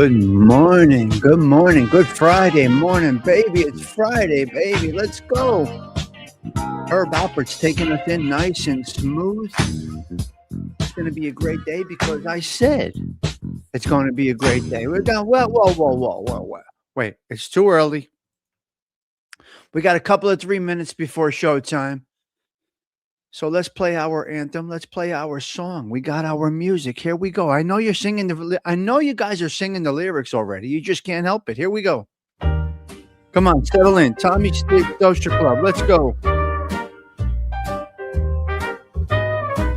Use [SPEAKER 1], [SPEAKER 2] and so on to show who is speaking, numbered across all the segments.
[SPEAKER 1] Good morning, good Friday morning, baby. It's Friday, baby. Let's go. Herb Alpert's taking us in nice and smooth. It's going to be a great day because I said it's going to be a great day. We're down. Whoa. Wait, it's too early. We got a couple of 3 minutes before showtime. So let's play our anthem. Let's play our song. We got our music. Here we go. I know you're singing I know you guys are singing the lyrics already. You just can't help it. Here we go. Come on, settle in. Tommy Stigs Social Club. Let's go.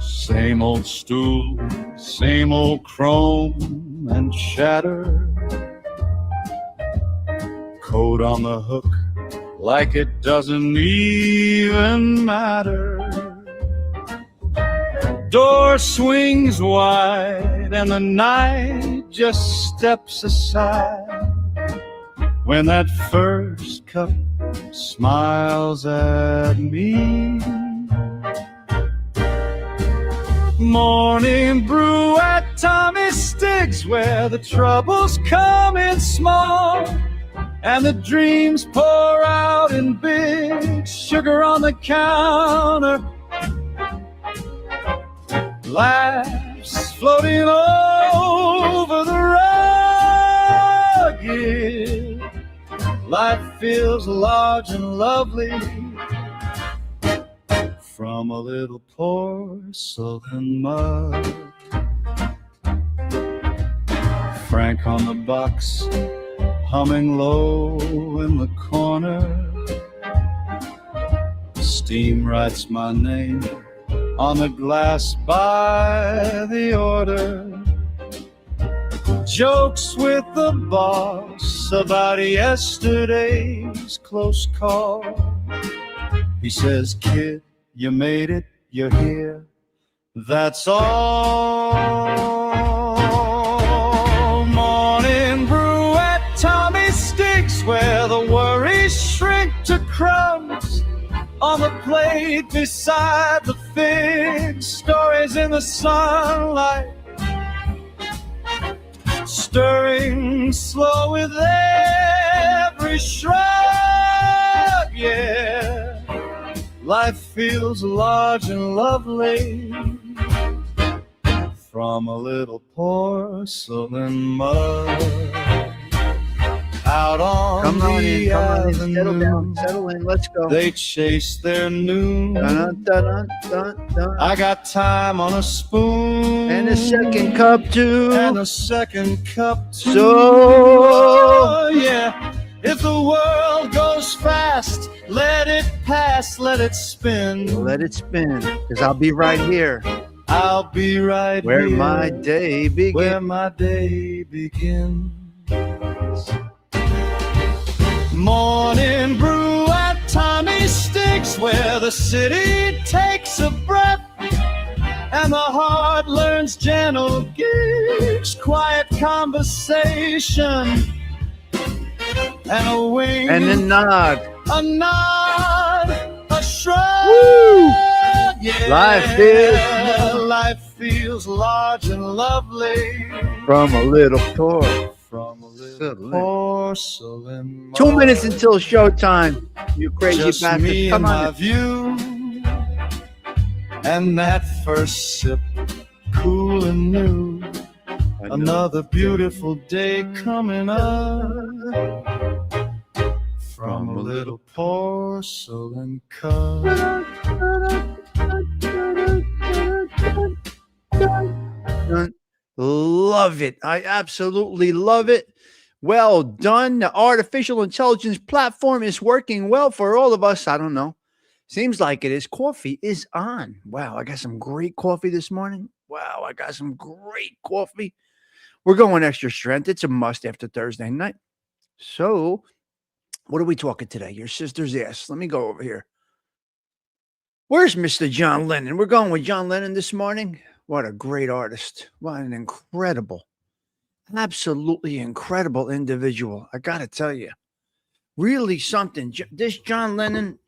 [SPEAKER 2] Same old stool, same old chrome and shatter. Coat on the hook like it doesn't even matter. Door swings wide and the night just steps aside when that first cup smiles at me. Morning brew at Tommy Stigs, where the troubles come in small and the dreams pour out in big. Sugar on the counter, laughs floating over the rugged. Life feels large and lovely from a little porcelain mug. Frank on the box, humming low in the corner. Steam writes my name on the glass by the order. Jokes with the boss about yesterday's close call. He says, kid, you made it, you're here. That's all. Morning brew at Tommy Stigs, where the worries shrink to crumbs on the plate beside the figs. Stories in the sunlight, stirring slow with every shrug. Yeah, life feels large and lovely from a little porcelain mug. Out on the avenue,
[SPEAKER 1] settle in, let's go.
[SPEAKER 2] they chase their noon.
[SPEAKER 1] Dun, dun, dun, dun.
[SPEAKER 2] I got time on a spoon
[SPEAKER 1] And a second cup too.
[SPEAKER 2] and a second cup too.
[SPEAKER 1] So
[SPEAKER 2] Oh, yeah, if the world goes fast, let it pass, let it spin.
[SPEAKER 1] let it spin, because I'll be right here
[SPEAKER 2] I'll be right
[SPEAKER 1] where
[SPEAKER 2] here,
[SPEAKER 1] my day begins.
[SPEAKER 2] where my day begins. Morning brew at Tommy Stigs, where the city takes a breath and the heart learns gentle gigs, quiet conversation, and a wink,
[SPEAKER 1] And a nod.
[SPEAKER 2] a nod, a shrug.
[SPEAKER 1] Woo!
[SPEAKER 2] Yeah,
[SPEAKER 1] Life
[SPEAKER 2] feels large and lovely
[SPEAKER 1] From a little tour.
[SPEAKER 2] from a little porcelain mug.
[SPEAKER 1] 2 minutes until showtime. You crazy
[SPEAKER 2] Just
[SPEAKER 1] bastard.
[SPEAKER 2] me
[SPEAKER 1] Come
[SPEAKER 2] and
[SPEAKER 1] on.
[SPEAKER 2] my view, and that first sip, cool and new. Another beautiful day coming up from a little porcelain cup.
[SPEAKER 1] Love it. I absolutely love it. Well done. The artificial intelligence platform is working well for all of us. I don't know. Seems like it is. Coffee is on. Wow, I got some great coffee this morning. Wow, I got some great coffee. We're going extra strength. It's a must after Thursday night. So, what are we talking today? Your sister's ass. Let me go over here. Where's Mr. John Lennon? We're going with John Lennon this morning. What a great artist. What an incredible, absolutely incredible individual. I got to tell you, really something. This John Lennon,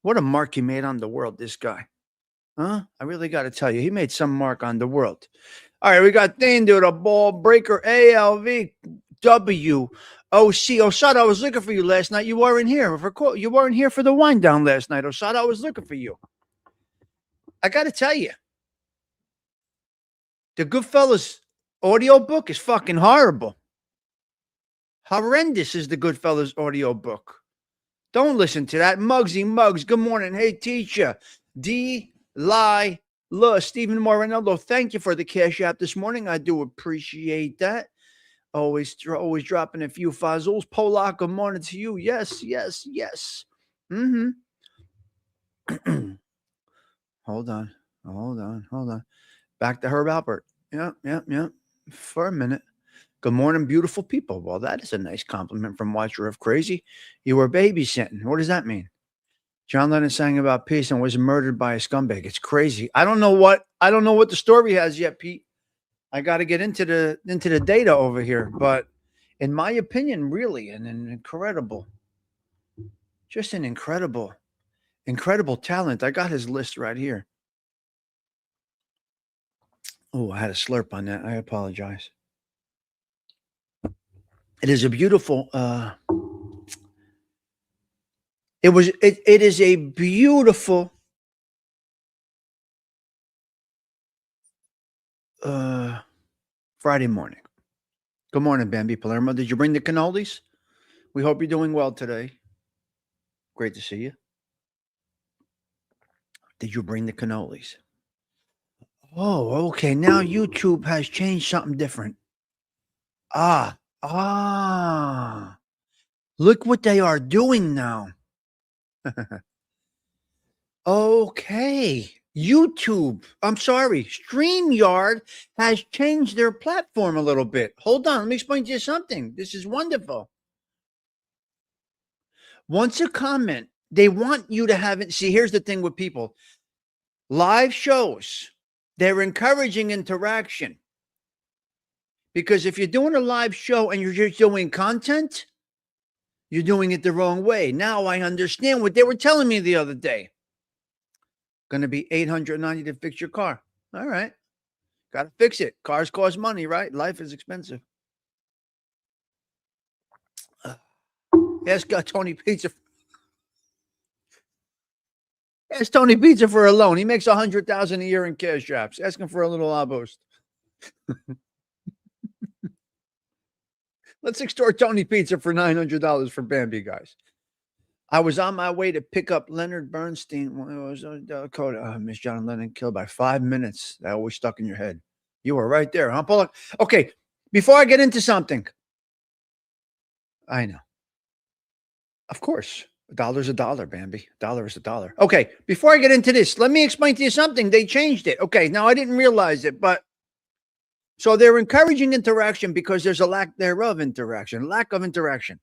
[SPEAKER 1] what a mark he made on the world, this guy. Huh? I really got to tell you, he made some mark on the world. All right, we got Dane to the ball breaker, ALVWOC. Osada, I was looking for you last night. You weren't here. You weren't here for the wind down last night. Osada, I was looking for you. I got to tell you, the Goodfellas audio book is fucking horrible. Horrendous is the Goodfellas audio book. Don't listen to that. Muggsy Muggs, good morning. Hey, teacher. Delilah, Stephen Morinello, thank you for the cash app this morning. I do appreciate that. Always dropping a few fuzzles. Polak, good morning to you. Yes. Mm-hmm. Hold on. Back to Herb Alpert. Yep. For a minute. Good morning, beautiful people. Well, that is a nice compliment from Watcher of Crazy. You were babysitting. What does that mean? John Lennon sang about peace and was murdered by a scumbag. It's crazy. I don't know what the story has yet, Pete. I got to get into the data over here, but in my opinion, really an incredible talent. I got his list right here. Oh, I had a slurp on that. I apologize. It is a beautiful it is a beautiful Friday morning. Good morning, Bambi Palermo. Did you bring the cannolis? We hope you're doing well today. Great to see you. Did you bring the cannolis? Oh, okay. Now YouTube has changed something different. Look what they are doing now. Okay. StreamYard has changed their platform a little bit. Hold on. Let me explain to you something. This is wonderful. Once a comment They want you to have it. See, here's the thing with people. Live shows, they're encouraging interaction. Because if you're doing a live show and you're just doing content, you're doing it the wrong way. Now I understand what they were telling me the other day. Going to be $890 to fix your car. All right. Got to fix it. Cars cost money, right? Life is expensive. Ask Tony Pizza. Ask Tony Pizza for a loan. He makes $100,000 a year in cash straps. Ask him for a little boost. Let's extort Tony Pizza for $900 for Bambi, guys. I was on my way to pick up Leonard Bernstein when I was in Dakota. Miss John Lennon killed by 5 minutes. That always stuck in your head. You were right there, huh, Pollock? Okay, before I get into something, I know. Of course, a dollar's a dollar, Bambi. A dollar is a dollar. Okay, before I get into this, let me explain to you something. They changed it. Okay, now I didn't realize it, but so they're encouraging interaction because there's a lack thereof interaction, lack of interaction.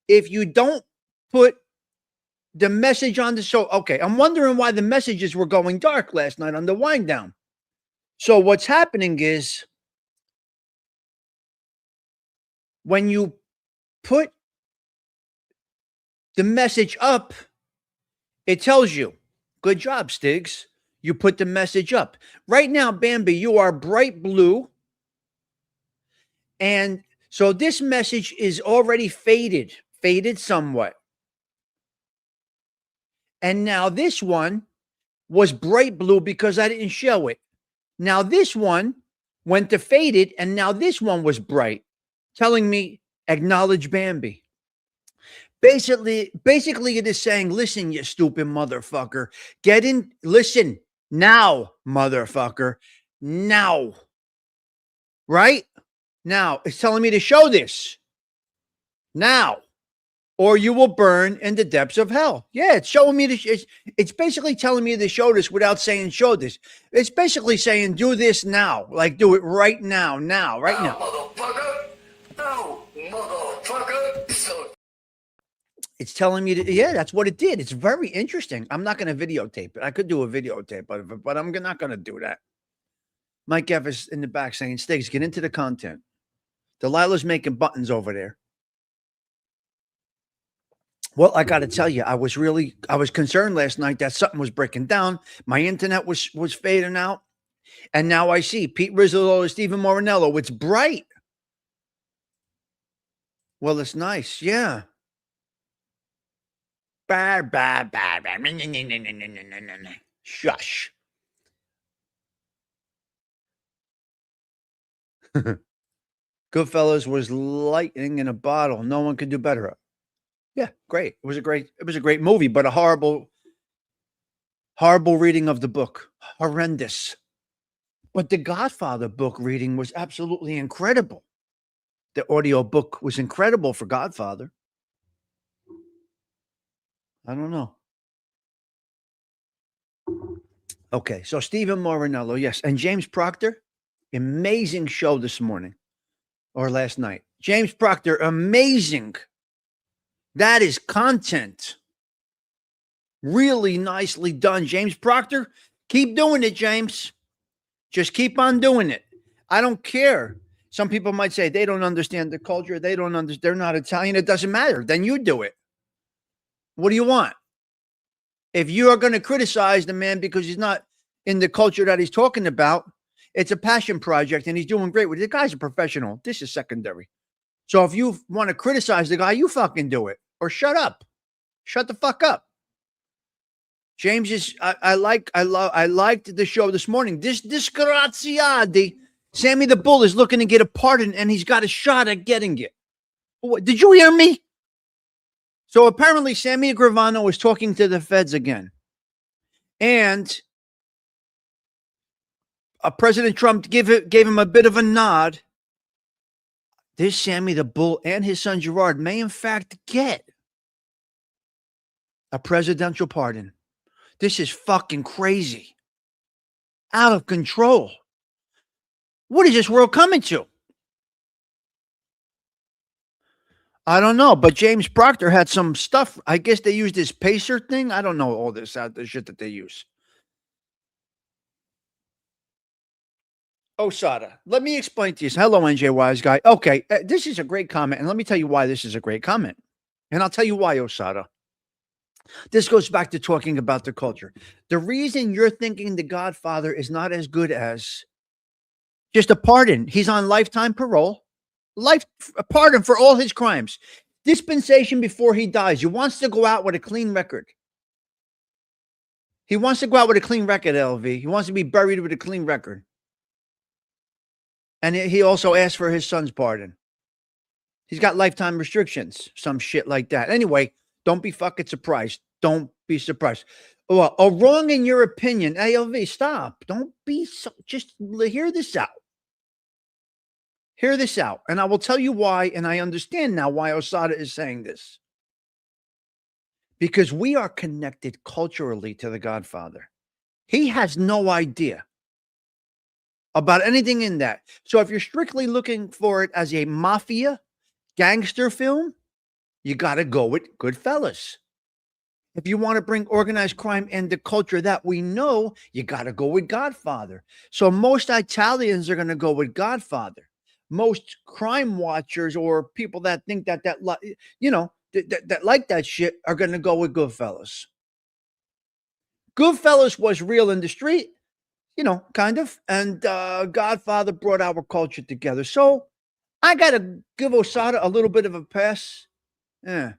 [SPEAKER 1] If you don't put the message on the show, okay, I'm wondering why the messages were going dark last night on the wind down. So what's happening is when you put the message up, it tells you, good job, Stigs. You put the message up. Right now, Bambi, you are bright blue. And so this message is already faded somewhat. And now this one was bright blue because I didn't show it. Now this one went to faded, and now this one was bright, telling me, acknowledge Bambi. Basically, it is saying, listen, you stupid motherfucker. Get in, listen now, motherfucker. Now. Right? Now. It's telling me to show this. Now. Or you will burn in the depths of hell. Yeah, it's showing me this. It's basically telling me to show this without saying show this. It's basically saying do this now. Like do it right now, right now.
[SPEAKER 3] Motherfucker. No, motherfucker. So
[SPEAKER 1] It's telling me to, yeah, that's what it did. It's very interesting. I'm not going to videotape it. I could do a videotape, but I'm not going to do that. Mike F is in the back saying, Stigs, get into the content. Delilah's making buttons over there. Well, I got to tell you, I was concerned last night that something was breaking down. My internet was fading out. And now I see Pete Rizzo or Stephen Morinello. It's bright. Well, it's nice. Yeah. Shush. Goodfellas was lightning in a bottle. No one could do better. Yeah, great. It was a great movie, but a horrible reading of the book. Horrendous. But the Godfather book reading was absolutely incredible. The audio book was incredible for Godfather. I don't know. Okay, so Stephen Morinello, yes. And James Proctor, amazing show this morning or last night. James Proctor, amazing. That is content. Really nicely done. James Proctor, keep doing it, James. Just keep on doing it. I don't care. Some people might say they don't understand the culture. They're not Italian. It doesn't matter. Then you do it. What do you want? If you are going to criticize the man because he's not in the culture that he's talking about, it's a passion project and he's doing great with it. The guy's a professional. This is secondary. So if you want to criticize the guy, you fucking do it or shut up. Shut the fuck up. James is, I liked the show this morning. This disgraziati, Sammy the Bull is looking to get a pardon and he's got a shot at getting it. What, did you hear me? So apparently Sammy Gravano was talking to the feds again. And President Trump gave him a bit of a nod. This Sammy the Bull and his son Gerard may in fact get a presidential pardon. This is fucking crazy. Out of control. What is this world coming to? I don't know, but James Proctor had some stuff. I guess they used this pacer thing. I don't know all this out the shit that they use. Osada, let me explain to you. Hello, NJ Wise Guy. Okay, this is a great comment, and let me tell you why this is a great comment. And I'll tell you why, Osada. This goes back to talking about the culture. The reason you're thinking The Godfather is not as good as just a pardon. He's on lifetime parole, a pardon for all his crimes. Dispensation before he dies. He wants to go out with a clean record. He wants to go out with a clean record, LV. He wants to be buried with a clean record. And he also asked for his son's pardon. He's got lifetime restrictions, some shit like that. Anyway, don't be fucking surprised. Don't be surprised. Well, wrong in your opinion. ALV, stop. Don't be so, just hear this out. Hear this out. And I will tell you why, and I understand now why Osada is saying this. Because we are connected culturally to The Godfather. He has no idea about anything in that. So if you're strictly looking for it as a mafia gangster film, you got to go with Goodfellas. If you want to bring organized crime and the culture that we know, you got to go with Godfather. So most Italians are going to go with Godfather. Most crime watchers or people that think that like that shit are going to go with Goodfellas. Goodfellas was real in the street, kind of. And Godfather brought our culture together. So I got to give Osada a little bit of a pass. Yeah.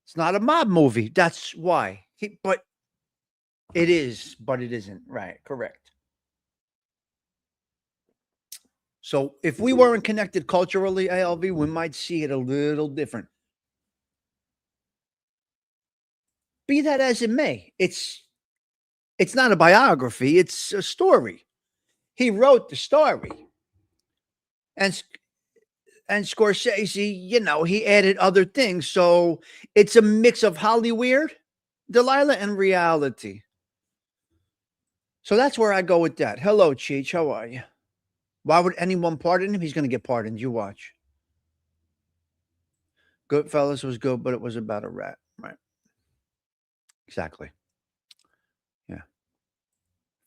[SPEAKER 1] It's not a mob movie. That's why. But it is, but it isn't. Right. Correct. So if we weren't connected culturally, ALV, we might see it a little different. Be that as it may, it's not a biography. It's a story. He wrote the story. And Scorsese, he added other things. So it's a mix of Hollywood, Delilah, and reality. So that's where I go with that. Hello, Cheech. How are you? Why would anyone pardon him? He's going to get pardoned. You watch. Goodfellas was good, but it was about a rat. Right. Exactly. Yeah.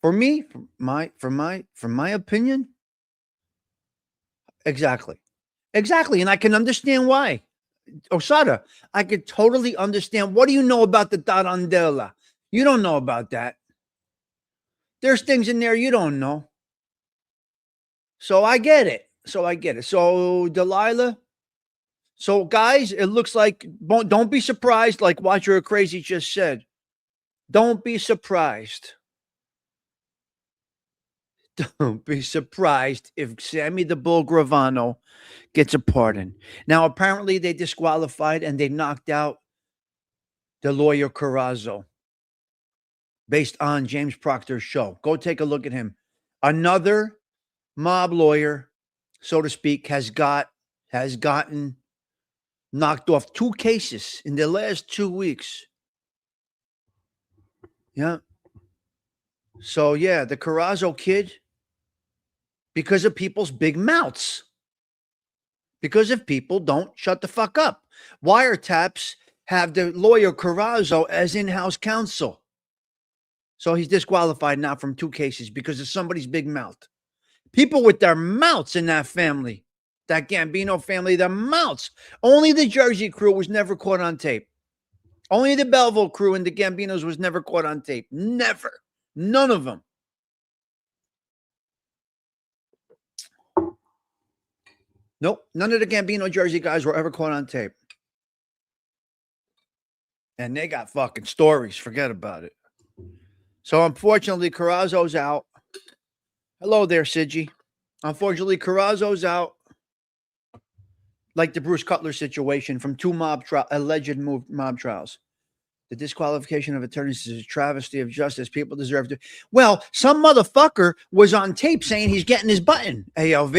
[SPEAKER 1] For me, from my opinion, exactly. And I can understand why. Osada, I could totally understand. What do you know about the Tarantella? You don't know about that. There's things in there you don't know. So I get it. So Delilah. So guys, it looks like, don't be surprised, like Watcher Crazy just said. Don't be surprised. Don't be surprised if Sammy the Bull Gravano gets a pardon. Now, apparently they disqualified and they knocked out the lawyer Carrazzo based on James Proctor's show. Go take a look at him. Another mob lawyer, so to speak, has gotten knocked off 2 cases in the last 2 weeks. Yeah. So, yeah, the Carrazzo kid, because of people's big mouths. Because if people don't shut the fuck up. Wiretaps have the lawyer Carrazzo as in-house counsel. So he's disqualified now from 2 cases because of somebody's big mouth. People with their mouths in that family, that Gambino family, their mouths. Only the Jersey crew was never caught on tape. Only the Belleville crew and the Gambinos was never caught on tape. Never. None of them. Nope. None of the Gambino Jersey guys were ever caught on tape. And they got fucking stories. Forget about it. So, unfortunately, Carrazzo's out. Hello there, Sidgy. Unfortunately, Carrazzo's out. Like the Bruce Cutler situation from 2 alleged mob trials. The disqualification of attorneys is a travesty of justice. People deserve to. Well, some motherfucker was on tape saying he's getting his button, ALV.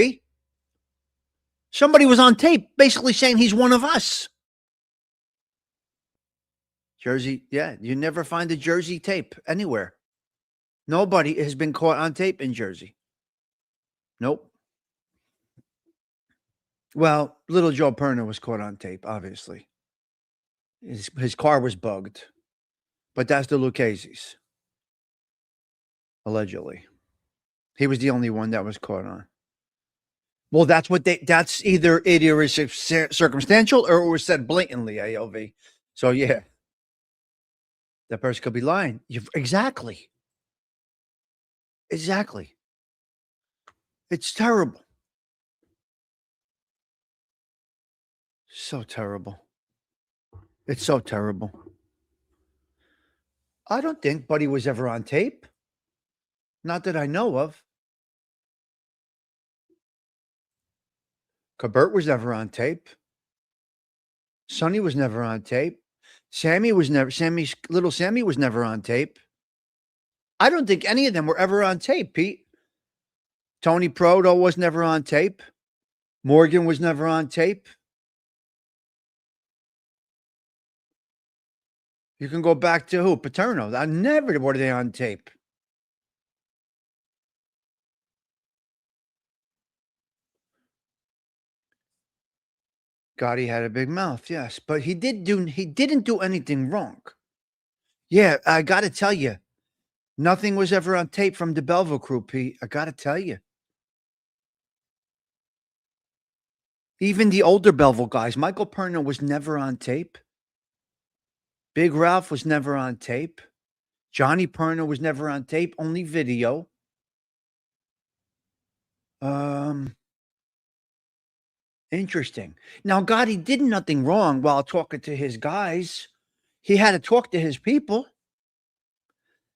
[SPEAKER 1] Somebody was on tape basically saying he's one of us. Jersey, yeah, you never find a Jersey tape anywhere. Nobody has been caught on tape in Jersey. Nope. Well, little Joe Perna was caught on tape, obviously. His car was bugged, but that's the Lucchese's, allegedly. He was the only one that was caught on. Well, that's either it is circumstantial or it was said blatantly, ALV. So, yeah, that person could be lying. Exactly. Exactly. It's terrible. So terrible. It's so terrible. I don't think Buddy was ever on tape. Not that I know of. Cabert was never on tape. Sonny was never on tape. Little Sammy was never on tape. I don't think any of them were ever on tape, Pete. Tony Proto was never on tape. Morgan was never on tape. You can go back to who? Paterno. I never were they on tape. God, he had a big mouth, yes, but he didn't do anything wrong. Yeah, I got to tell you, nothing was ever on tape from the Belleville crew, Pete. I got to tell you. Even the older Belleville guys, Michael Perna was never on tape. Big Ralph was never on tape. Johnny Perna was never on tape, only video. Interesting. Now, God, he did nothing wrong while talking to his guys. He had to talk to his people.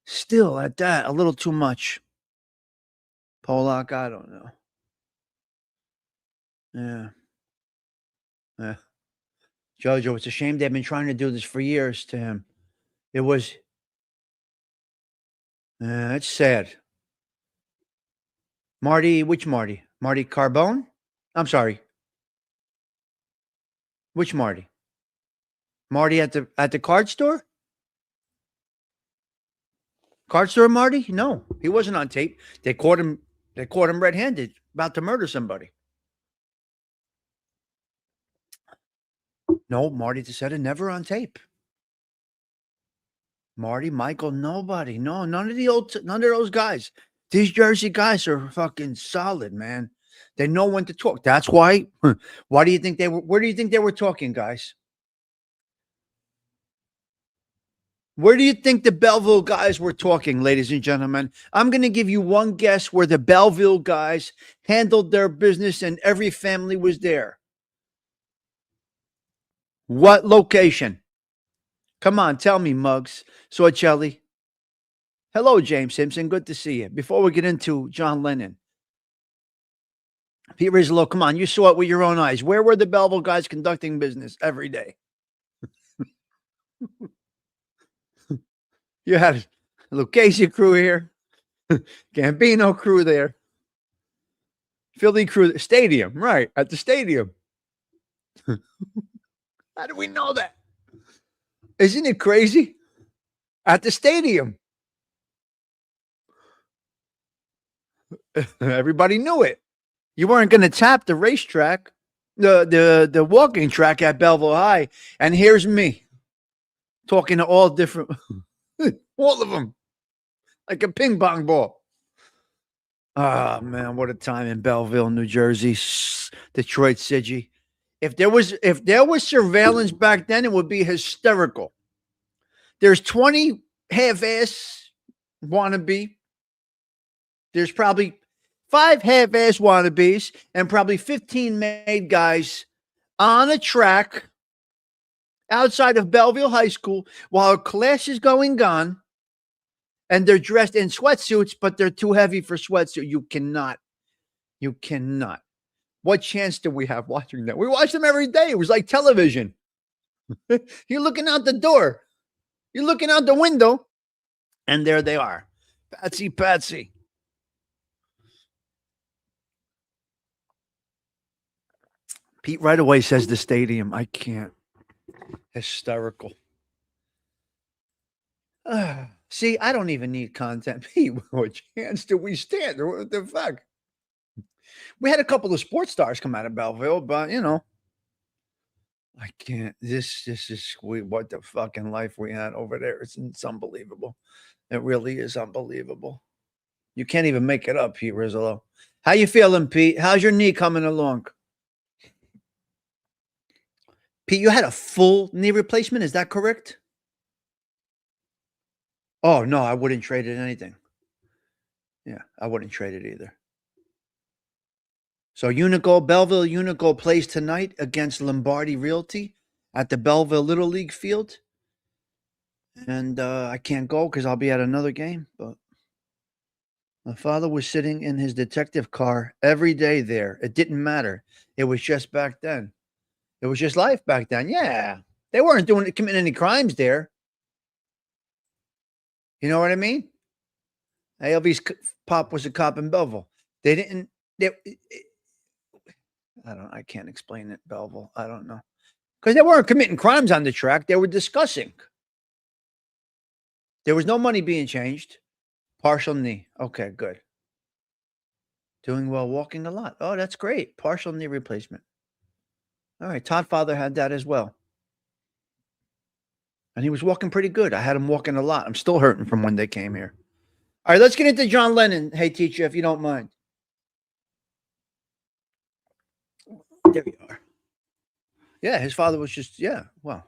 [SPEAKER 1] Still, at that, a little too much. Polak, I don't know. Yeah. Yeah. Jojo, it's a shame they've been trying to do this for years to him. It was. It's sad. Marty, which Marty? Marty Carbone? I'm sorry. Which Marty? Marty at the card store? Card store Marty? No, he wasn't on tape. They caught him red-handed, about to murder somebody. No, Marty DeSeta never on tape. Marty, Michael, nobody. No, none of those guys. These Jersey guys are fucking solid, man. They know when to talk. That's why. Why do you think they were? Where do you think they were talking, guys? Where do you think the Belleville guys were talking, ladies and gentlemen? I'm going to give you one guess where the Belleville guys handled their business and every family was there. What location? Come on, tell me, Muggs. Sorcelli. Hello, James Simpson. Good to see you. Before we get into John Lennon, Pete Rizzo, come on. You saw it with your own eyes. Where were the Belleville guys conducting business every day? You had a Lucchese crew here, Gambino crew there, Philly crew, stadium, right, at the stadium. How do we know that? Isn't it crazy? At the stadium. Everybody knew it. You weren't going to tap the racetrack, the walking track at Belleville High. And here's me talking to all different, all of them, like a ping pong ball. Oh, man, what a time in Belleville, New Jersey, Detroit City. If there was surveillance back then, it would be hysterical. There's 20 half-ass wannabe. There's probably 5 half-ass wannabes and probably 15 made guys on a track outside of Belleville High School while a class is going on, and they're dressed in sweatsuits, but they're too heavy for sweatsuit. You cannot. What chance do we have watching that? We watch them every day. It was like television. You're looking out the door. You're looking out the window, and there they are. Patsy. Pete right away says the stadium. I can't. Hysterical. See, I don't even need content. Pete, what chance do we stand? What the fuck? We had a couple of sports stars come out of Belleville, but I can't. This is what the fucking life we had over there. It's unbelievable. It really is unbelievable. You can't even make it up, Pete Rizzolo. How you feeling, Pete? How's your knee coming along? Pete, you had a full knee replacement. Is that correct? Oh no, I wouldn't trade it anything. Yeah, I wouldn't trade it either. So Belleville Unico plays tonight against Lombardi Realty at the Belleville Little League field. And I can't go because I'll be at another game. But my father was sitting in his detective car every day there. It didn't matter. It was just back then. It was just life back then. Yeah. They weren't committing any crimes there. You know what I mean? ALV's pop was a cop in Belleville. I can't explain it, Belleville. I don't know. Because they weren't committing crimes on the track. They were discussing. There was no money being changed. Partial knee. Okay, good. Doing well, walking a lot. Oh, that's great. Partial knee replacement. All right. Todd Father had that as well. And he was walking pretty good. I had him walking a lot. I'm still hurting from when they came here. All right, let's get into John Lennon. Hey, teacher, if you don't mind. There we are. Yeah, his father was just, well.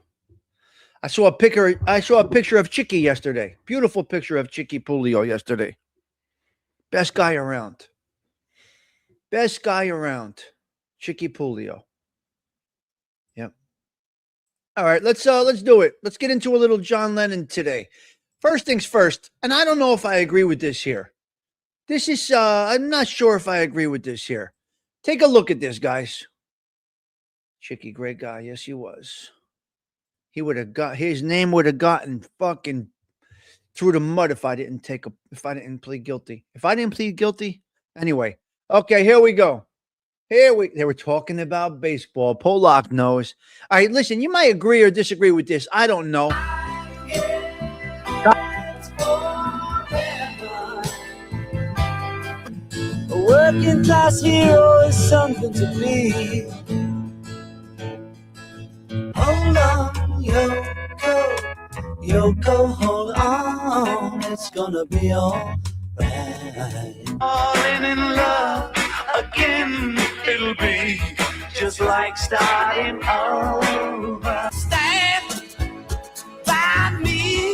[SPEAKER 1] I saw a picture of Chicky yesterday. Beautiful picture of Chicky Pulio yesterday. Best guy around. Best guy around. Chicky Pulio. Yep. All right, let's do it. Let's get into a little John Lennon today. First things first, and I don't know if I agree with this here. This is I'm not sure if I agree with this here. Take a look at this, guys. Chicky, great guy. Yes, he was. He would have got his name would have gotten fucking through the mud if I didn't plead guilty. If I didn't plead guilty, anyway. Okay, here we go. They were talking about baseball. Polak knows. All right, listen, you might agree or disagree with this. I don't know.
[SPEAKER 2] A working class hero is something to be. Hold on, Yoko, hold on. It's gonna be all right. Falling in love again, it'll be just like starting over. Stand by me.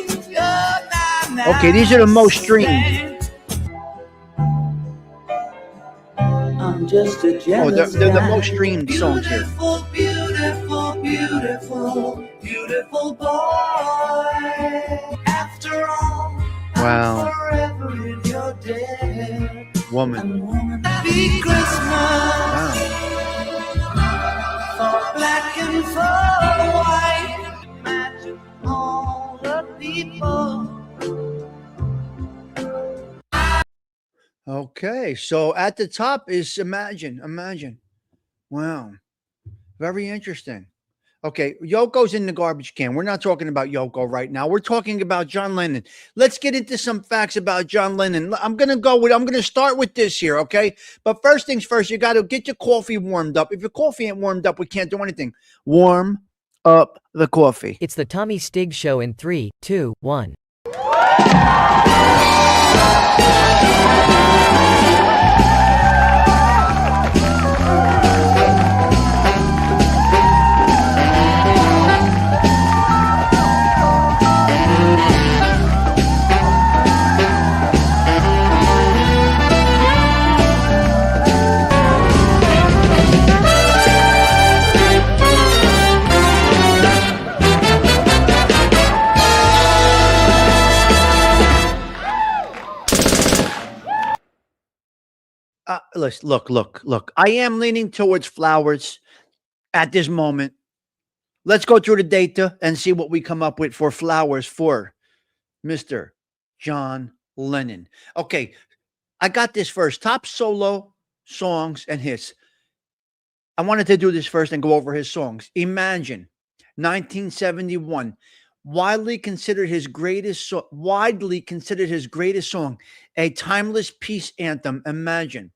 [SPEAKER 1] Okay, these are the most streamed.
[SPEAKER 2] I'm just a jealous
[SPEAKER 1] they're the most streamed songs here.
[SPEAKER 2] Beautiful boy. After all,
[SPEAKER 1] wow.
[SPEAKER 2] Forever in your debt.
[SPEAKER 1] Woman.
[SPEAKER 2] Happy Christmas.
[SPEAKER 1] Wow.
[SPEAKER 2] For black and for white. Imagine all the people.
[SPEAKER 1] Okay, so at the top is Imagine. Wow. Very interesting. Okay, Yoko's in the garbage can. We're not talking about Yoko right now. We're talking about John Lennon. Let's get into some facts about John Lennon. I'm going to start with this here, okay? But first things first, you got to get your coffee warmed up. If your coffee ain't warmed up, we can't do anything. Warm up the coffee.
[SPEAKER 4] It's the Tommy Stigs Show in 3, 2, 1.
[SPEAKER 1] Listen, look. I am leaning towards flowers at this moment. Let's go through the data and see what we come up with for flowers for Mr. John Lennon. Okay, I got this first. Top solo songs and hits. I wanted to do this first and go over his songs. Imagine, 1971. Widely considered his greatest song, a timeless peace anthem. Imagine.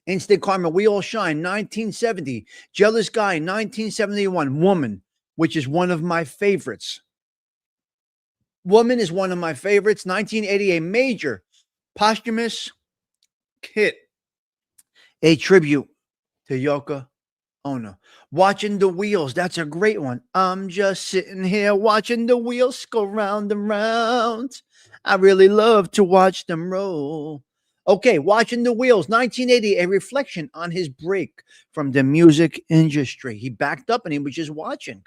[SPEAKER 1] Instant Karma, We All Shine, 1970. Jealous Guy, 1971. Woman, which is one of my favorites. Woman is one of my favorites. 1980, a major posthumous hit, a tribute to Yoko Ono. Watching the Wheels, that's a great one. I'm just sitting here watching the wheels go round and round. I really love to watch them roll. Okay, Watching the Wheels, 1980, a reflection on his break from the music industry. He backed up and he was just watching.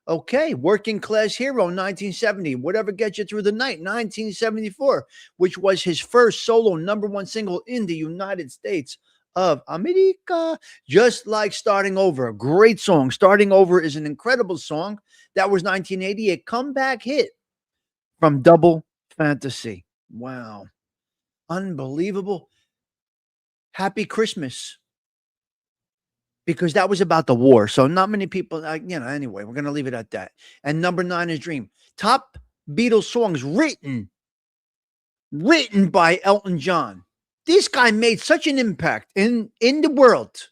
[SPEAKER 1] Okay, Working Class Hero, 1970, Whatever Gets You Through the Night, 1974, which was his first solo #1 single in the United States of America. Just like Starting Over, a great song. Starting Over is an incredible song. That was 1980, a comeback hit from Double Fantasy. Wow. Unbelievable. Happy Christmas. Because that was about the war. So not many people, anyway, we're going to leave it at that. And number 9 is Dream. Top Beatles songs written by Elton John. This guy made such an impact in the world.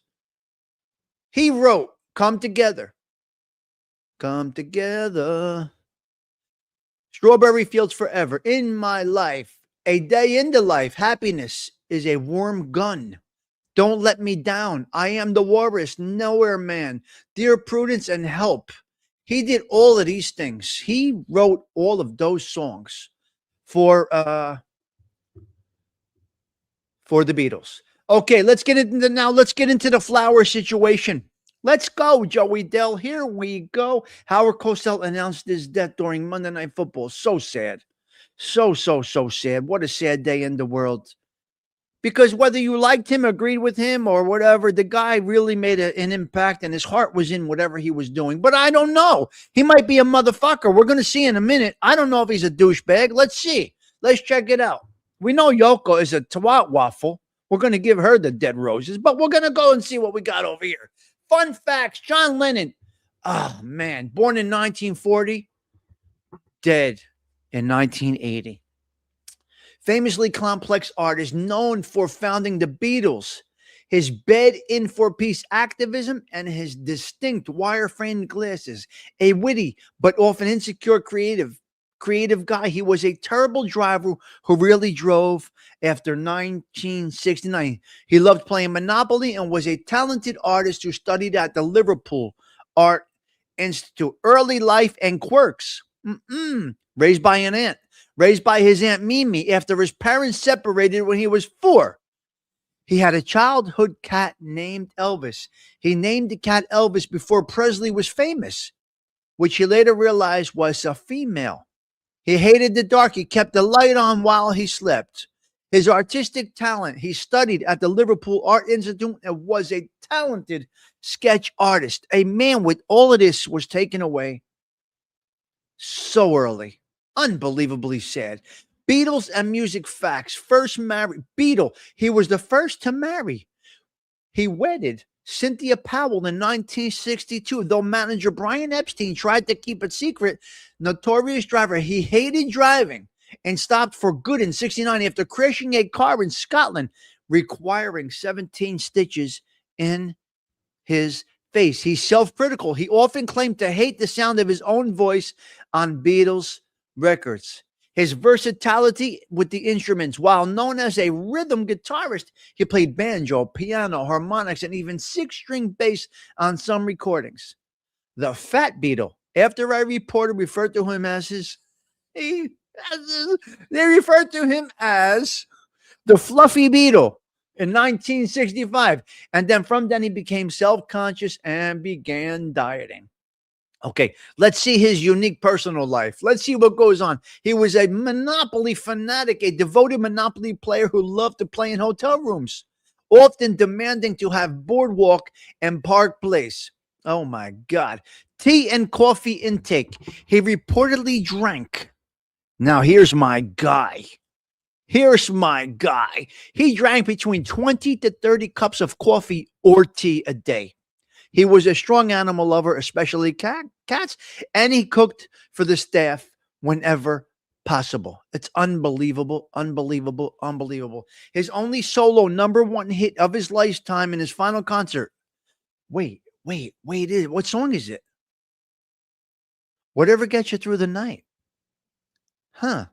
[SPEAKER 1] He wrote Come Together. Come Together. Strawberry Fields Forever. In My Life. A Day in the Life. Happiness is a Warm Gun. Don't Let Me Down. I Am the Walrus. Nowhere Man. Dear Prudence and Help. He did all of these things. He wrote all of those songs for the Beatles. Okay, let's get into the Flower situation. Let's go, Joey Dell. Here we go. Howard Cosell announced his death during Monday Night Football. So sad. So sad. What a sad day in the world. Because whether you liked him, agreed with him, or whatever, the guy really made an impact, and his heart was in whatever he was doing. But I don't know. He might be a motherfucker. We're going to see in a minute. I don't know if he's a douchebag. Let's see. Let's check it out. We know Yoko is a twat waffle. We're going to give her the dead roses, but we're going to go and see what we got over here. Fun facts. John Lennon. Oh, man. Born in 1940. Dead in 1980. Famously complex artist known for founding the Beatles, his bed-in-for-peace activism, and his distinct wire-framed glasses. A witty but often insecure creative guy. He was a terrible driver who really drove after 1969. He loved playing Monopoly and was a talented artist who studied at the Liverpool Art Institute. Early life and quirks. Raised by his Aunt Mimi after his parents separated when he was 4. He had a childhood cat named Elvis. He named the cat Elvis before Presley was famous, which he later realized was a female. He hated the dark. He kept the light on while he slept. His artistic talent, he studied at the Liverpool Art Institute and was a talented sketch artist. A man with all of this was taken away so early. Unbelievably sad. Beatles and music facts. First married. Beatle. He was the first to marry. He wedded Cynthia Powell in 1962, though manager Brian Epstein tried to keep it secret. Notorious driver. He hated driving and stopped for good in 1969 after crashing a car in Scotland, requiring 17 stitches in his face. He's self-critical. He often claimed to hate the sound of his own voice on Beatles records. His versatility with the instruments. While known as a rhythm guitarist, he played banjo, piano, harmonics, and even 6-string bass on some recordings. The Fat Beatle. After a reporter referred to him as they referred to him as the Fluffy Beatle in 1965. And then from then he became self-conscious and began dieting. Okay, let's see his unique personal life. Let's see what goes on. He was a Monopoly fanatic, a devoted Monopoly player who loved to play in hotel rooms, often demanding to have Boardwalk and Park Place. Oh my God. Tea and coffee intake. He reportedly drank. Now here's my guy. He drank between 20 to 30 cups of coffee or tea a day. He was a strong animal lover, especially cats, and he cooked for the staff whenever possible. It's unbelievable, unbelievable, unbelievable. His only solo number one hit of his lifetime in his final concert. Wait. What song is it? Whatever Gets You Through the Night. Huh.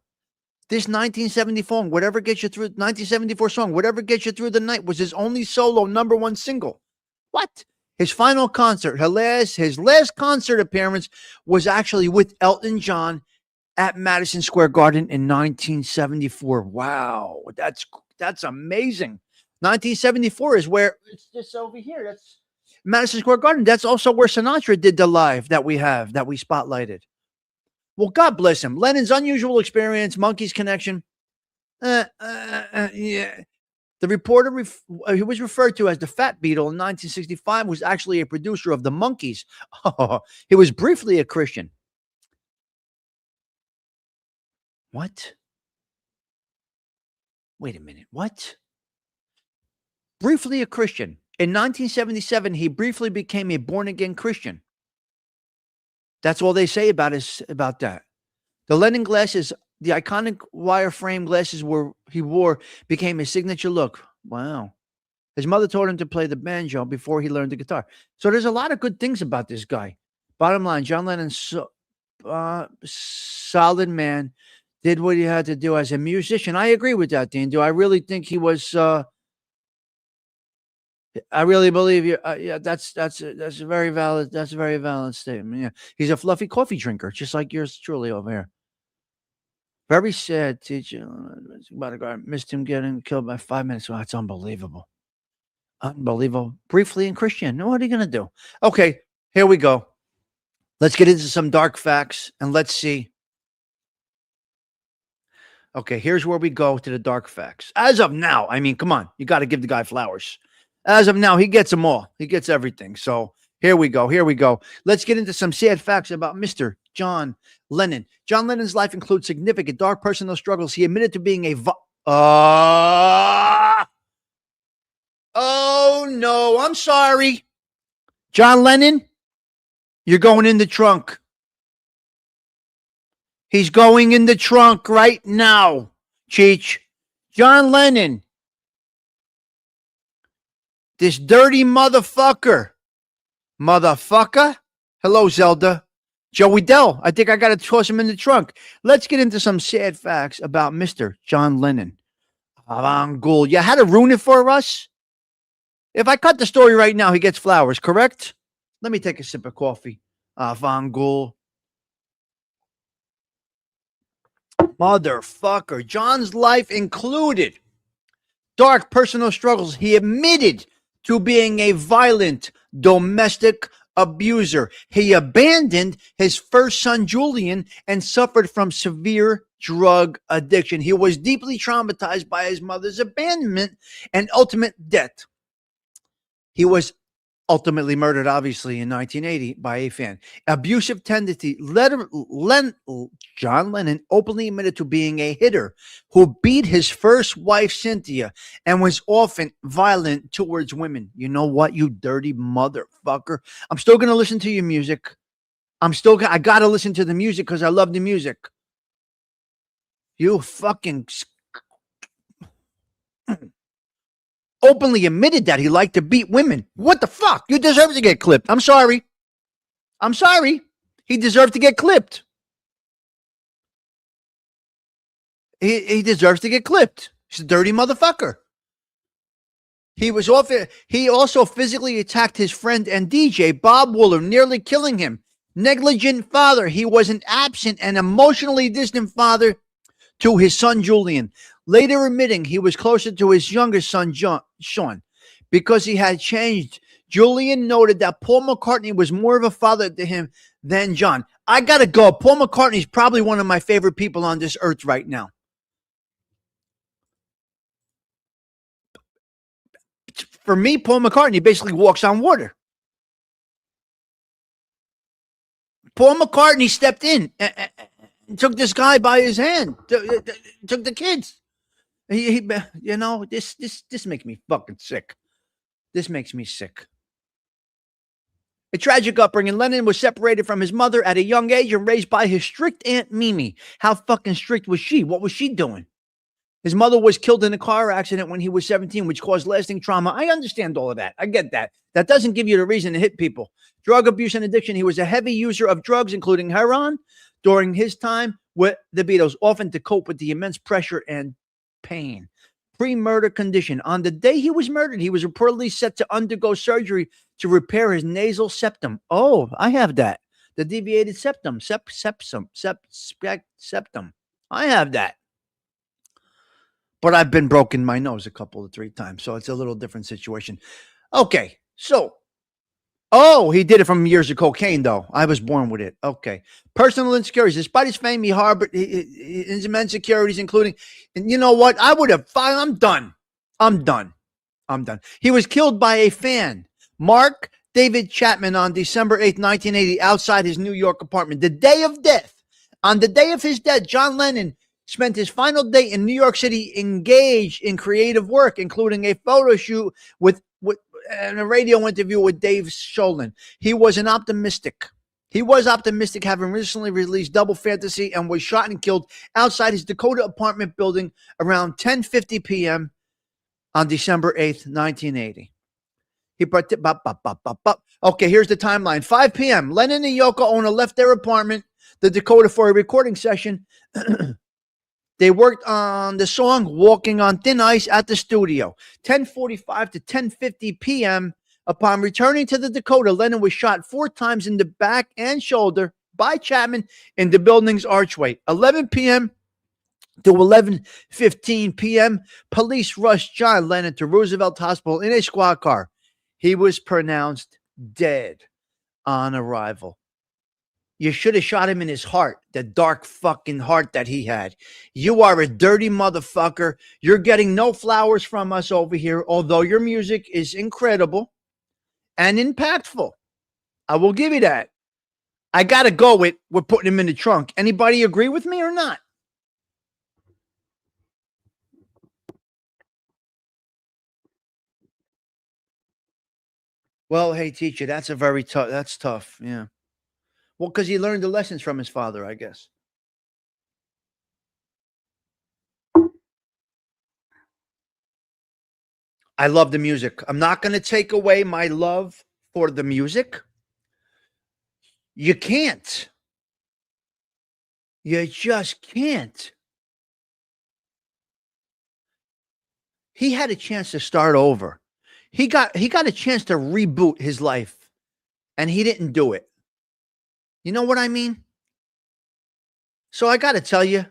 [SPEAKER 1] This 1974 song, Whatever Gets You Through, 1974 song, Whatever Gets You Through the Night, was his only solo number one single. What? His final concert, his last concert appearance was actually with Elton John at Madison Square Garden in 1974. Wow, that's amazing. 1974 is where it's just over here. That's Madison Square Garden. That's also where Sinatra did the live that we spotlighted. Well, God bless him. Lennon's unusual experience, Monkeys connection. Yeah. The reporter he was referred to as the Fat Beatle in 1965 was actually a producer of the Monkees. Oh, he was briefly a Christian. What? Wait a minute. What? Briefly a Christian. In 1977, he briefly became a born-again Christian. That's all they say about that. The Lennon glasses, the iconic wireframe glasses he wore became his signature look. Wow. His mother taught him to play the banjo before he learned the guitar. So there's a lot of good things about this guy. Bottom line, John Lennon's solid man, did what he had to do as a musician. I agree with that, Dean. Do I really think he was? I really believe you. Yeah, that's a very valid. That's a very valid statement. Yeah, he's a fluffy coffee drinker, just like yours truly over here. Very sad, teacher. About a guy missed him getting killed by 5 minutes. Wow, that's unbelievable. Unbelievable. Briefly in Christian. What are you gonna do? Okay, here we go. Let's get into some dark facts and let's see. Okay, here's where we go to the dark facts. As of now, I mean, come on, you got to give the guy flowers. As of now, he gets them all. He gets everything. So here we go. Here we go. Let's get into some sad facts about Mr. John Lennon. John Lennon's life includes significant dark personal struggles. He admitted to being oh, no, I'm sorry. John Lennon, you're going in the trunk. He's going in the trunk right now, Cheech. John Lennon. This dirty motherfucker. Motherfucker? Hello, Zelda. Joey Dell. I think I got to toss him in the trunk. Let's get into some sad facts about Mr. John Lennon. Avangul. You had to ruin it for us? If I cut the story right now, he gets flowers, correct? Let me take a sip of coffee. Avangul. Motherfucker. John's life included dark personal struggles. He admitted to being a violent domestic abuser. He abandoned his first son, Julian, and suffered from severe drug addiction. He was deeply traumatized by his mother's abandonment and ultimate death. He was ultimately murdered, obviously, in 1980 by a fan. Abusive tendency. John Lennon openly admitted to being a hitter who beat his first wife, Cynthia, and was often violent towards women. You know what, you dirty motherfucker? I'm still going to listen to your music. I got to listen to the music because I love the music. You fucking openly admitted that he liked to beat women. What the fuck? You deserve to get clipped. I'm sorry. He deserved to get clipped. He deserves to get clipped. He's a dirty motherfucker. He also physically attacked his friend and DJ, Bob Wooler, nearly killing him. Negligent father. He was an absent and emotionally distant father to his son, Julian. Later admitting he was closer to his younger son, Sean, because he had changed. Julian noted that Paul McCartney was more of a father to him than John. I gotta go. Paul McCartney is probably one of my favorite people on this earth right now. For me, Paul McCartney basically walks on water. Paul McCartney stepped in and took this guy by his hand, took the kids. This makes me fucking sick. This makes me sick. A tragic upbringing. Lennon was separated from his mother at a young age and raised by his strict Aunt Mimi. How fucking strict was she? What was she doing? His mother was killed in a car accident when he was 17, which caused lasting trauma. I understand all of that. I get that. That doesn't give you the reason to hit people. Drug abuse and addiction. He was a heavy user of drugs, including heroin, during his time with the Beatles, often to cope with the immense pressure and pain. Pre-murder condition. On the day he was murdered, he was reportedly set to undergo surgery to repair his nasal septum. Oh, I have that. The deviated septum. Septum. I have that. But I've been broken my nose a couple of 3 times, so it's a little different situation. Okay, so, he did it from years of cocaine, though. I was born with it. Okay. Personal insecurities. Despite his fame, he harbored his immense insecurities, including, and you know what? I'm done. He was killed by a fan, Mark David Chapman, on December 8th, 1980, outside his New York apartment. The day of death. On the day of his death, John Lennon spent his final day in New York City engaged in creative work, including a photo shoot and a radio interview with Dave Sholin. He was optimistic, having recently released Double Fantasy, and was shot and killed outside his Dakota apartment building around 10:50 p.m. on December 8th, 1980. Okay, here's the timeline. 5 p.m. Lennon and Yoko Ono left their apartment, the Dakota, for a recording session. They worked on the song Walking on Thin Ice at the studio. 10:45 to 10:50 p.m. Upon returning to the Dakota, Lennon was shot 4 times in the back and shoulder by Chapman in the building's archway. 11 p.m. to 11:15 p.m., police rushed John Lennon to Roosevelt Hospital in a squad car. He was pronounced dead on arrival. You should have shot him in his heart, the dark fucking heart that he had. You are a dirty motherfucker. You're getting no flowers from us over here, although your music is incredible and impactful. I will give you that. I got to go with we're putting him in the trunk. Anybody agree with me or not? Well, hey, teacher, that's tough. Yeah. Well, because he learned the lessons from his father, I guess. I love the music. I'm not going to take away my love for the music. You can't. You just can't. He had a chance to start over. He got a chance to reboot his life, and he didn't do it. You know what I mean? So I got to tell you,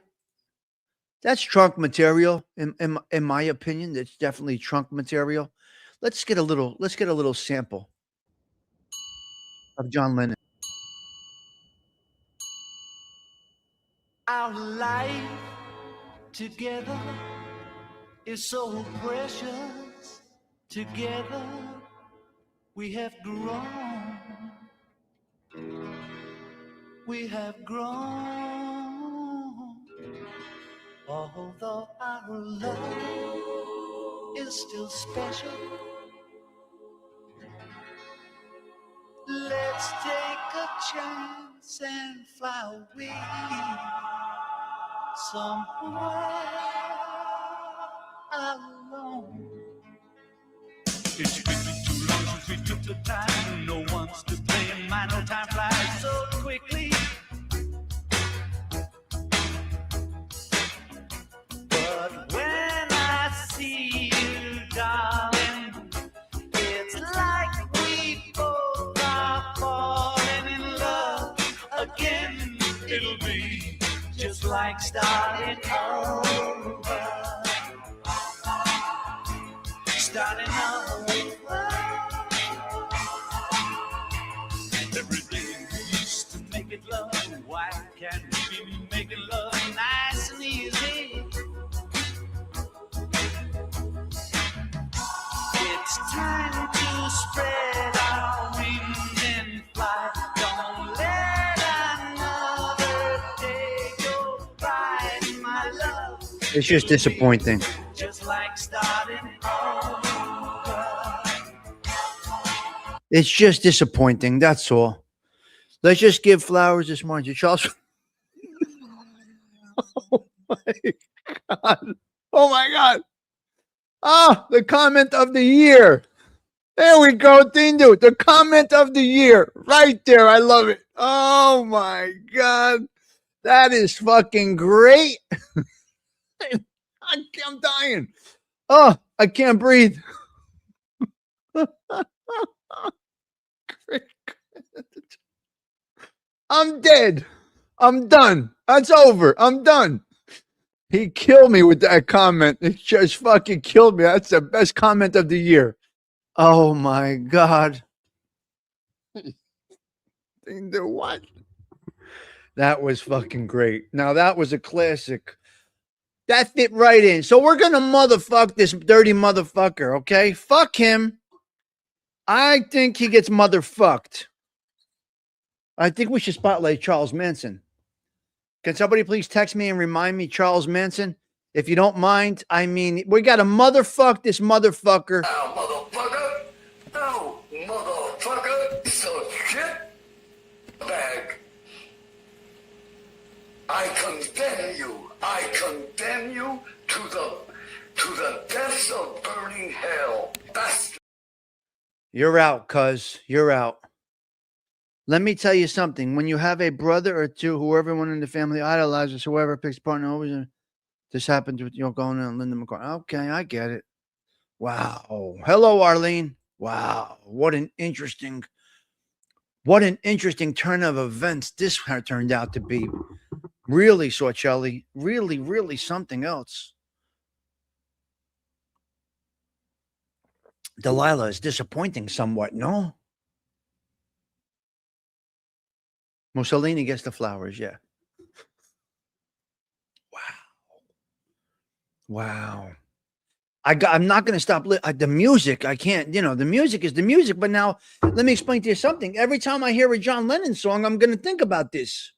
[SPEAKER 1] that's trunk material. In my opinion, that's definitely trunk material. Let's get a little sample of John Lennon.
[SPEAKER 2] Our life together is so precious. Together we have grown. We have grown. Although our love is still special, let's take a chance and fly away somewhere alone. It's been too long since we took the time. No one's to blame. My no time flies so quickly. But when I see you, darling, it's like we both are falling in love again. It'll be just like starting over. Starting over. Every day we used to make it love. Why can't we be making love nice and easy? It's time to spread our wings and fly. Don't let another day go by, my love.
[SPEAKER 1] It's just disappointing.
[SPEAKER 2] Just like starting over.
[SPEAKER 1] It's just disappointing. That's all. Let's just give flowers this morning to Charles. Oh my God. Oh my God. Ah, the comment of the year. There we go, Dindu. The comment of the year. Right there. I love it. Oh my God. That is fucking great. I'm dying. Oh, I can't breathe. I'm dead. I'm done. That's over. I'm done. He killed me with that comment. It just fucking killed me. That's the best comment of the year. Oh my God. What? That was fucking great. Now that was a classic. That fit right in. So we're going to motherfuck this dirty motherfucker, okay? Fuck him. I think he gets motherfucked. I think we should spotlight Charles Manson. Can somebody please text me and remind me Charles Manson? If you don't mind, I mean, we got to motherfuck this motherfucker.
[SPEAKER 3] Now, motherfucker. Now, motherfucker. So shit bag. I condemn you. I condemn you to the depths of burning hell. Bastard.
[SPEAKER 1] You're out, cuz. You're out. Let me tell you something. When you have a brother or two who everyone in the family idolizes, whoever picks partner always, this happened with Yoko Ono and Linda McCartney. Okay, I get it. Wow. Hello, Arlene. Wow. What an interesting turn of events this turned out to be. Really, Sorcelli. Really, really something else. Delilah is disappointing somewhat, no? Mussolini gets the flowers, yeah. Wow. I'm not going to stop. The music, I can't, the music is the music. But now, let me explain to you something. Every time I hear a John Lennon song, I'm going to think about this.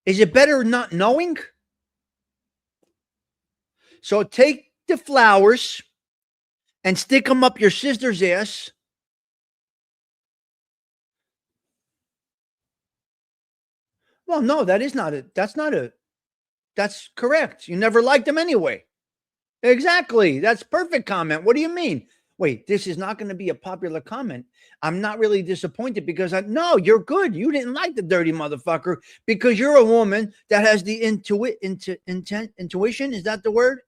[SPEAKER 1] Is it better not knowing? So take the flowers and stick them up your sister's ass. Well, no, that's correct. You never liked them anyway. Exactly. That's perfect comment. What do you mean? Wait, this is not going to be a popular comment. I'm not really disappointed because no, you're good. You didn't like the dirty motherfucker because you're a woman that has the intuition. Is that the word?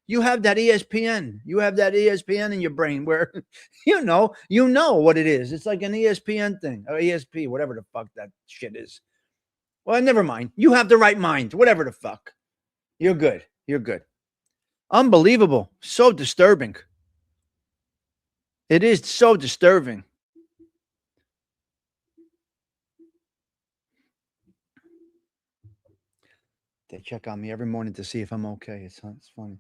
[SPEAKER 1] You have that ESPN. You have that ESPN in your brain where you know what it is. It's like an ESPN thing or ESP, whatever the fuck that shit is. Well, never mind. You have the right mind, whatever the fuck. You're good. You're good. Unbelievable. So disturbing. It is so disturbing. They check on me every morning to see if I'm okay. It's funny.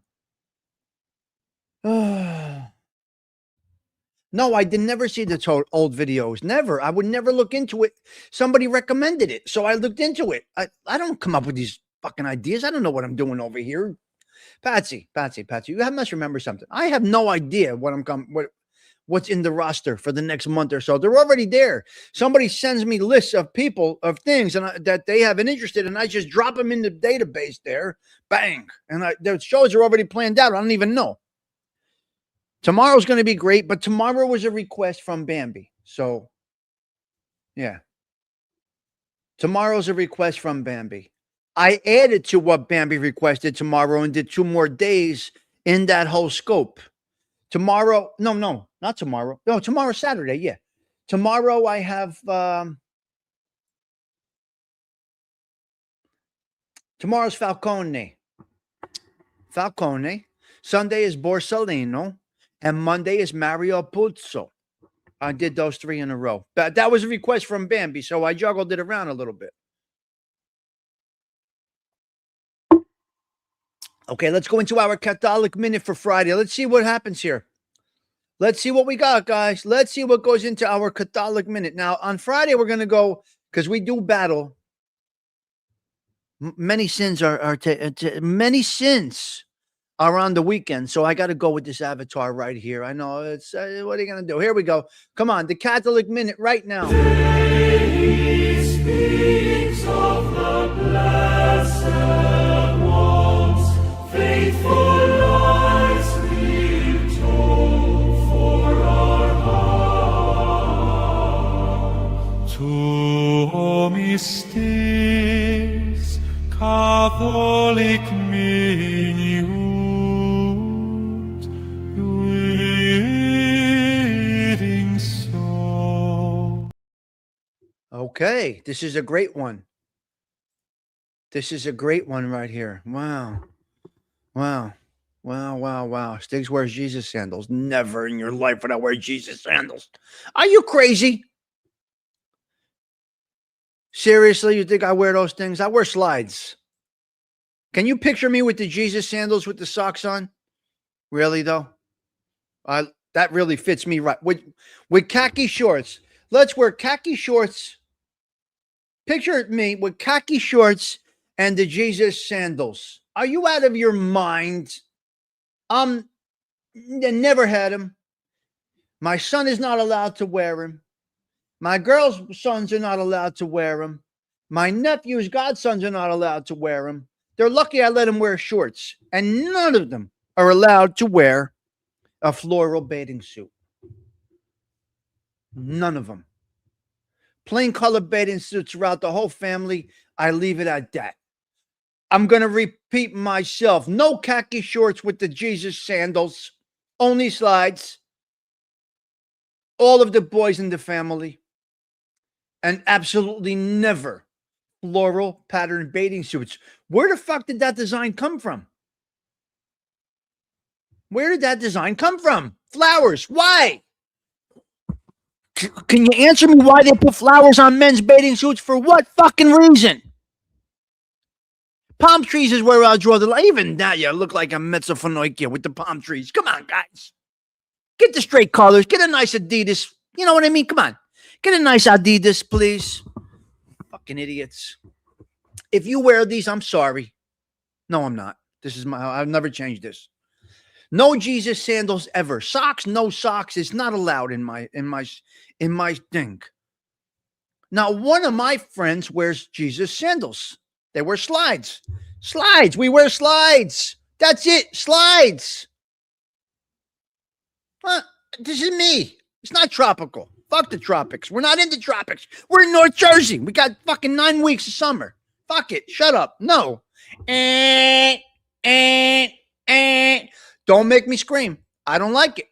[SPEAKER 1] No, I did never see the old videos. Never. I would never look into it. Somebody recommended it, so I looked into it. I don't come up with these fucking ideas. I don't know what I'm doing over here. Patsy, you must remember something. I have no idea what's in the roster for the next month or so. They're already there. Somebody sends me lists of people, of things that they have an interest in, and I just drop them in the database there. Bang. And the shows are already planned out. I don't even know. Tomorrow's going to be great, but tomorrow was a request from Bambi. So, yeah. Tomorrow's a request from Bambi. I added to what Bambi requested tomorrow and did 2 more days in that whole scope. Tomorrow, no, not tomorrow. No, tomorrow's Saturday, yeah. Tomorrow I have, tomorrow's Falcone. Sunday is Borsellino. And Monday is Mario Puzo. I did those 3 in a row. But that was a request from Bambi, so I juggled it around a little bit. Okay, let's go into our Catholic Minute for Friday. Let's see what happens here. Let's see what we got, guys. Let's see what goes into our Catholic Minute. Now, on Friday, we're going to go, because we do battle. Many sins many sins are on the weekend, so I got to go with this avatar right here. I know it's what are you gonna do? Here we go. Come on, the Catholic Minute right now.
[SPEAKER 2] He speaks of the blessed ones, faithful lives we've told for our heart. To mystis Catholic minute, reading so.
[SPEAKER 1] Okay, this is a great one. This is a great one right here. Wow. Wow. Wow, wow, wow. Stigs wears Jesus sandals. Never in your life would I wear Jesus sandals. Are you crazy? Seriously, you think I wear those things? I wear slides. Can you picture me with the Jesus sandals with the socks on? Really, though? That really fits me right. With khaki shorts. Let's wear khaki shorts. Picture me with khaki shorts and the Jesus sandals. Are you out of your mind? I never had them. My son is not allowed to wear them. My girls' sons are not allowed to wear them. My nephew's godsons are not allowed to wear them. They're lucky I let them wear shorts. And none of them are allowed to wear a floral bathing suit. None of them. Plain color bathing suits throughout the whole family. I leave it at that. I'm going to repeat myself. No khaki shorts with the Jesus sandals. Only slides. All of the boys in the family. And absolutely never floral pattern bathing suits. Where the fuck did that design come from? Where did that design come from? Flowers. Why? Can you answer me why they put flowers on men's bathing suits? For what fucking reason? Palm trees is where I'll draw the line. Even that, you look like a Metzofanoikia with the palm trees. Come on, guys. Get the straight colors. Get a nice Adidas. You know what I mean? Come on. Get a nice Adidas, please. Fucking idiots. If you wear these, I'm sorry. No, I'm not. This is I've never changed this. No Jesus sandals ever. Socks, no socks. It's not allowed in my thing. Now, one of my friends wears Jesus sandals. They wear slides. Slides. We wear slides. That's it. Slides. This is me. It's not tropical. Fuck the tropics. We're not in the tropics. We're in North Jersey. We got fucking 9 weeks of summer. Fuck it. Shut up. No. Don't make me scream. I don't like it.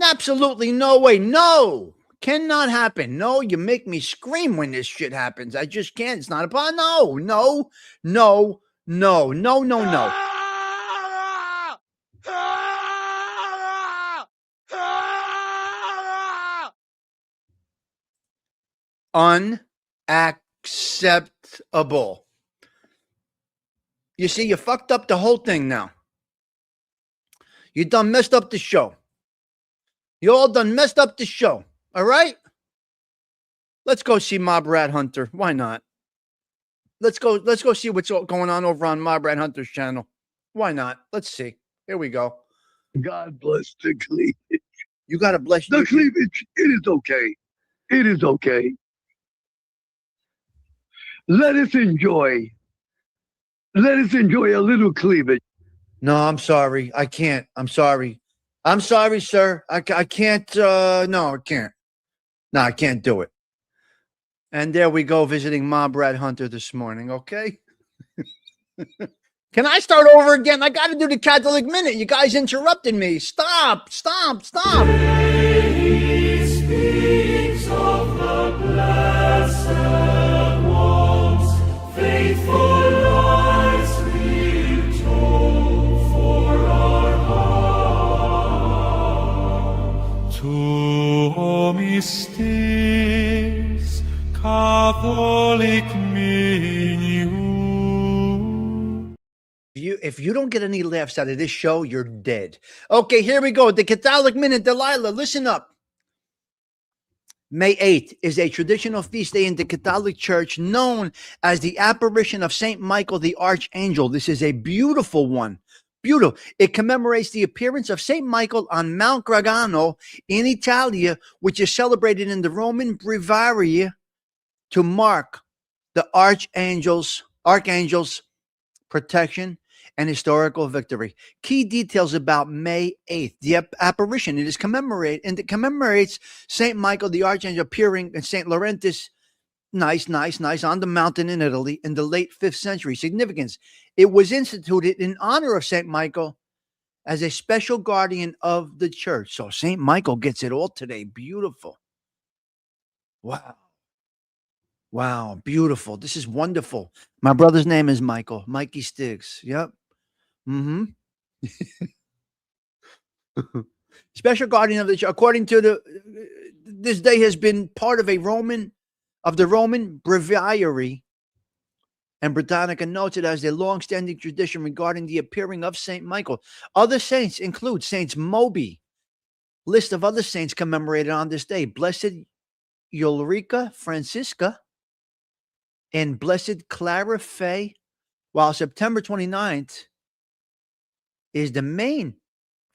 [SPEAKER 1] Absolutely no way. No. Cannot happen. No, you make me scream when this shit happens. I just can't. It's not about no. Unacceptable. You see, you fucked up the whole thing now. You done messed up the show. You all done messed up the show. All right? Let's go see Mob Rat Hunter. Why not? Let's go see what's going on over on Mob Rat Hunter's channel. Why not? Let's see. Here we go.
[SPEAKER 3] God bless the cleavage.
[SPEAKER 1] You got to bless
[SPEAKER 3] The cleavage, it is okay. It is okay. Let us enjoy a little cleavage.
[SPEAKER 1] No, I'm sorry. I can't. I'm sorry. I'm sorry, sir. I can't. No, I can't. No, I can't do it. And there we go, visiting Mob Rat Hunter this morning. Okay. Can I start over again? I got to do the Catholic Minute. You guys interrupted me. Stop.
[SPEAKER 2] He speaks of the blessed ones, faithful lives we've told for our heart. To mystis Catholic minute.
[SPEAKER 1] If you don't get any laughs out of this show, you're dead. Okay, here we go. The Catholic Minute. Delilah, listen up. May 8th is a traditional feast day in the Catholic Church known as the apparition of St. Michael the Archangel. This is a beautiful one. Beautiful. It commemorates the appearance of St. Michael on Mount Gargano in Italia, which is celebrated in the Roman Breviary to mark the archangel's protection and historical victory. Key details about May 8th, the apparition. It commemorates St. Michael the Archangel appearing in St. Laurentis. Nice, on the mountain in Italy in the late 5th century. Significance. It was instituted in honor of St. Michael as a special guardian of the church. So St. Michael gets it all today. Beautiful. Wow, beautiful. This is wonderful. My brother's name is Michael, Mikey Stigs. Yep. Mm-hmm. Special guardian of the church. According to this day has been part of the Roman Breviary, and Britannica notes it as a long-standing tradition regarding the appearing of St. Michael. Other saints include Saints Moby. List of other saints commemorated on this day. Blessed Ulrica Francisca and Blessed Clara Fay, while September 29th is the main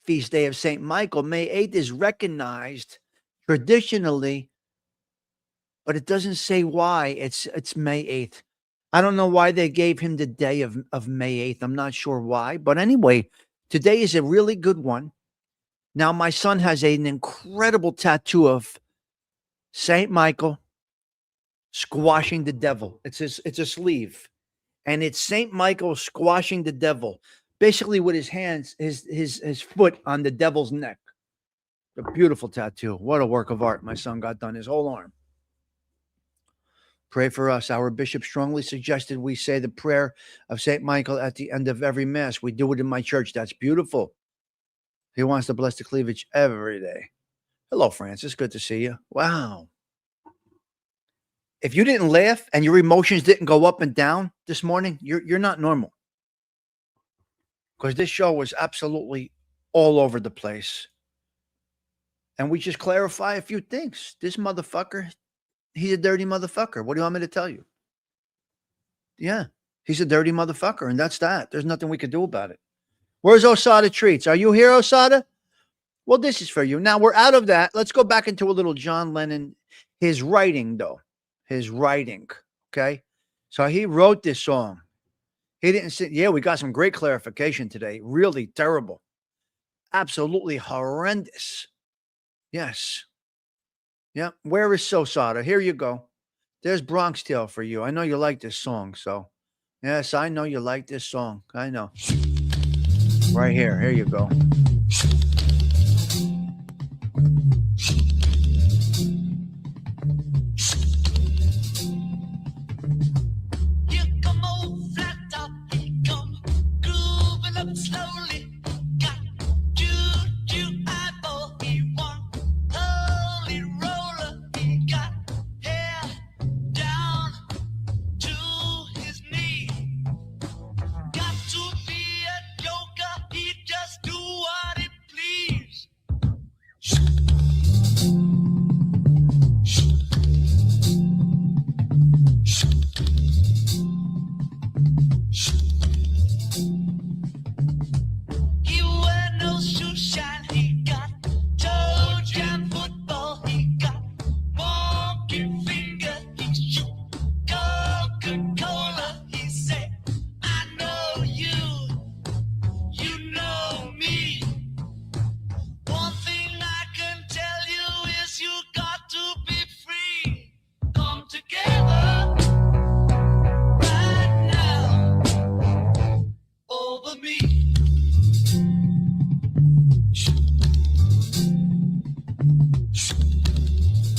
[SPEAKER 1] feast day of St. Michael. May 8th is recognized traditionally, but it doesn't say why it's May 8th. I don't know why they gave him the day of May 8th. I'm not sure why. But anyway, today is a really good one. Now, my son has an incredible tattoo of St. Michael squashing the devil. It's a sleeve. And it's St. Michael squashing the devil, basically with his hands, his foot on the devil's neck. A beautiful tattoo. What a work of art my son got done, his whole arm. Pray for us. Our bishop strongly suggested we say the prayer of St. Michael at the end of every Mass. We do it in my church. That's beautiful. He wants to bless the cleavage every day. Hello, Francis. Good to see you. Wow. If you didn't laugh and your emotions didn't go up and down this morning, you're not normal. Because this show was absolutely all over the place. And we just clarify a few things. This motherfucker, he's a dirty motherfucker. What do you want me to tell you? Yeah, he's a dirty motherfucker, and that's that. There's nothing we could do about it. Where's Osada Treats? Are you here, Osada? Well, this is for you. Now, we're out of that. Let's go back into a little John Lennon. His writing, though. His writing, okay? So he wrote this song. He didn't say, yeah, we got some great clarification today. Really terrible. Absolutely horrendous. Yes. Yeah. Where is Sosada? Here you go. There's Bronx Tale for you. I know you like this song, so. Yes, I know you like this song. I know. Right here. Here you go.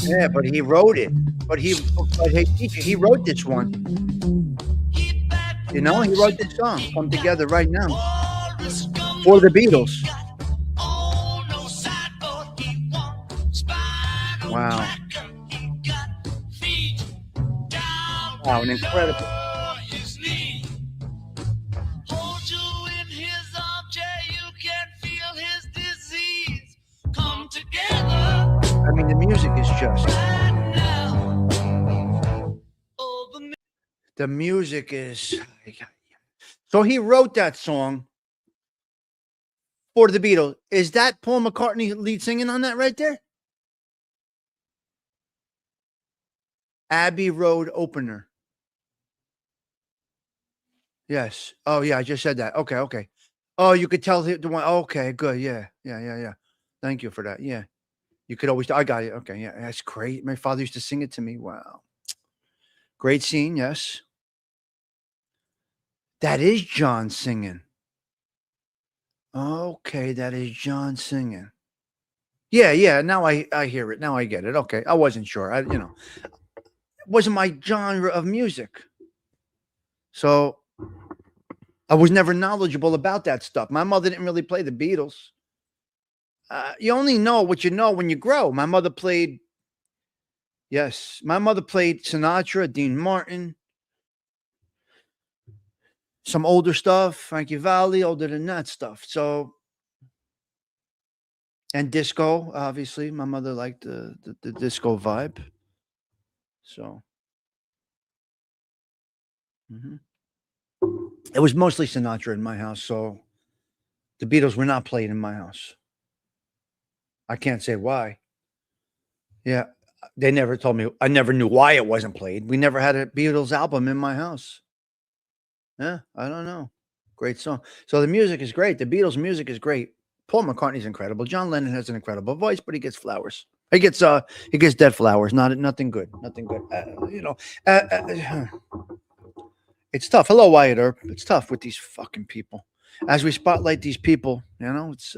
[SPEAKER 1] Yeah, but he wrote it. But hey, teacher, he wrote this one. You know, he wrote this song. Come together right now. For the Beatles. Wow. Wow, an incredible. I mean, the music is just. The music is. So he wrote that song for the Beatles. Is that Paul McCartney lead singing on that right there? Abbey Road opener. Yes. Oh, yeah, I just said that. Okay, okay. Oh, you could tell the one. Okay, good. Yeah, yeah, yeah, yeah. Thank you for that. Yeah. You could always, I got it. Okay, yeah, that's great. My father used to sing it to me. Wow. Great scene, yes. That is John singing. Okay, that is John singing. Yeah, yeah. Now I hear it. Now I get it. Okay, I wasn't sure. It wasn't my genre of music, so I was never knowledgeable about that stuff. My mother didn't really play the Beatles. You only know what you know when you grow. My mother played. Yes, my mother played Sinatra, Dean Martin, some older stuff, Frankie Valli, older than that stuff. So, and disco, obviously, my mother liked the disco vibe. So, mhm. It was mostly Sinatra in my house. So, the Beatles were not played in my house. I can't say why. Yeah, they never told me. I never knew why it wasn't played. We never had a Beatles album in my house. Yeah, I don't know. Great song. So the music is great. The Beatles' music is great. Paul McCartney's incredible. John Lennon has an incredible voice, but he gets flowers. He gets dead flowers. Nothing good. Nothing good. It's tough. Hello, Wyatt Earp. It's tough with these fucking people. As we spotlight these people, it's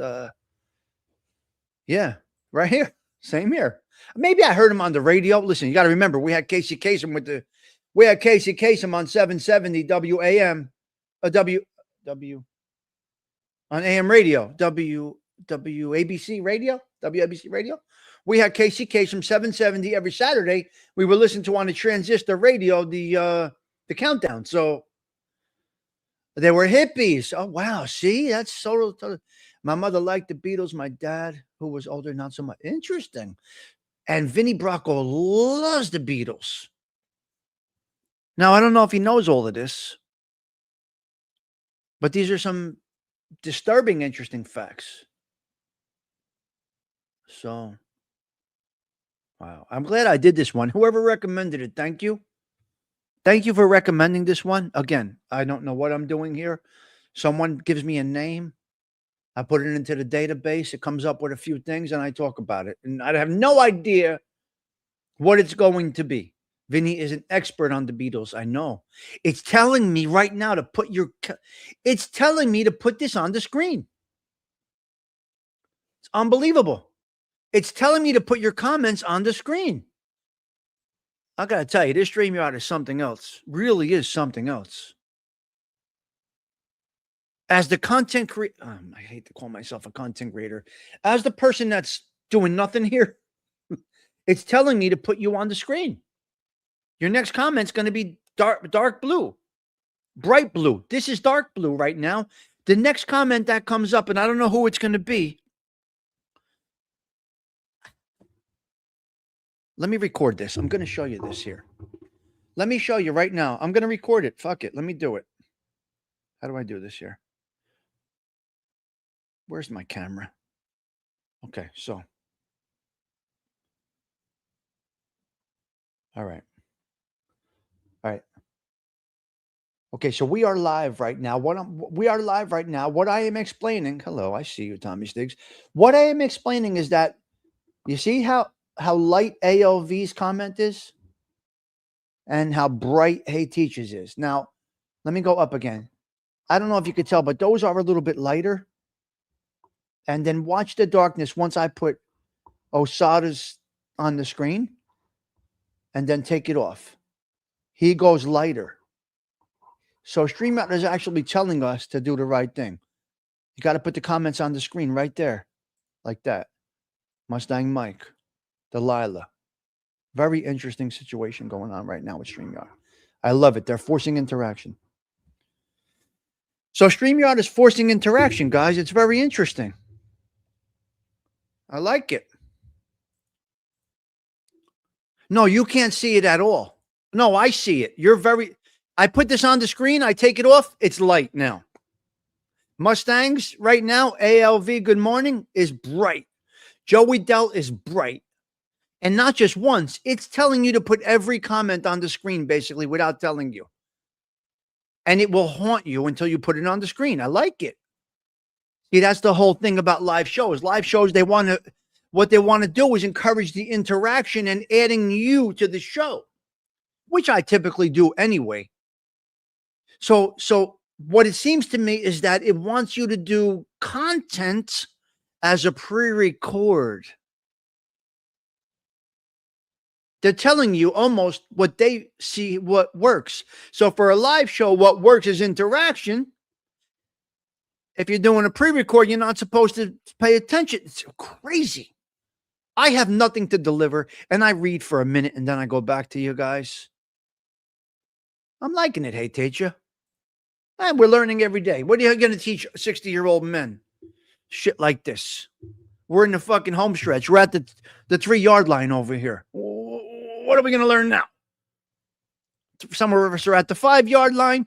[SPEAKER 1] yeah, right here. Same here. Maybe I heard him on the radio. Listen, you got to remember, we had Casey Kasem on 770 WAM, W on AM radio, WABC radio. We had Casey Kasem 770 every Saturday. We were listening to on the transistor radio the countdown. So they were hippies. Oh wow, see, that's so. My mother liked the Beatles. My dad, who was older, not so much. Interesting. And Vinnie Bracco loves the Beatles. Now, I don't know if he knows all of this, but these are some disturbing, interesting facts. So, wow. I'm glad I did this one. Whoever recommended it, thank you. Thank you for recommending this one. Again, I don't know what I'm doing here. Someone gives me a name. I put it into the database. It comes up with a few things, and I talk about it. And I have no idea what it's going to be. Vinny is an expert on the Beatles. I know. It's telling me right now to put it's telling me to put this on the screen. It's unbelievable. It's telling me to put your comments on the screen. I got to tell you, this StreamYard is something else. Really is something else. As the content creator, I hate to call myself a content creator. As the person that's doing nothing here, it's telling me to put you on the screen. Your next comment's going to be dark blue, bright blue. This is dark blue right now. The next comment that comes up, and I don't know who it's going to be. Let me record this. I'm going to show you this here. Let me show you right now. I'm going to record it. Fuck it. Let me do it. How do I do this here? Where's my camera? Okay, so. All right. Okay, so we are live right now. We are live right now. What I am explaining, hello, I see you, Tommy Stigs. What I am explaining is that you see how light ALV's comment is and how bright Hey Teachers is. Now, let me go up again. I don't know if you could tell, but those are a little bit lighter. And then watch the darkness once I put Osada's on the screen and then take it off. He goes lighter. So StreamYard is actually telling us to do the right thing. You got to put the comments on the screen right there. Like that. Mustang Mike. Delilah. Very interesting situation going on right now with StreamYard. I love it. They're forcing interaction. So StreamYard is forcing interaction, guys. It's very interesting. I like it. No, you can't see it at all. No, I see it. I put this on the screen. I take it off. It's light now. Mustangs right now, ALV, good morning, is bright. Joey Dell is bright. And not just once, it's telling you to put every comment on the screen, basically, without telling you. And it will haunt you until you put it on the screen. I like it. See, that's the whole thing about live shows. Live shows, what they want to do is encourage the interaction and adding you to the show, which I typically do anyway. So what it seems to me is that it wants you to do content as a pre-record. They're telling you almost what they see, what works. So for a live show, what works is interaction. If you're doing a pre-record, you're not supposed to pay attention. It's crazy. I have nothing to deliver, and I read for a minute, and then I go back to you guys. I'm liking it, hey, teacher. And we're learning every day. What are you going to teach 60-year-old men? Shit like this. We're in the fucking home stretch. We're at the 3-yard line over here. What are we going to learn now? Some of us are at the 5-yard line.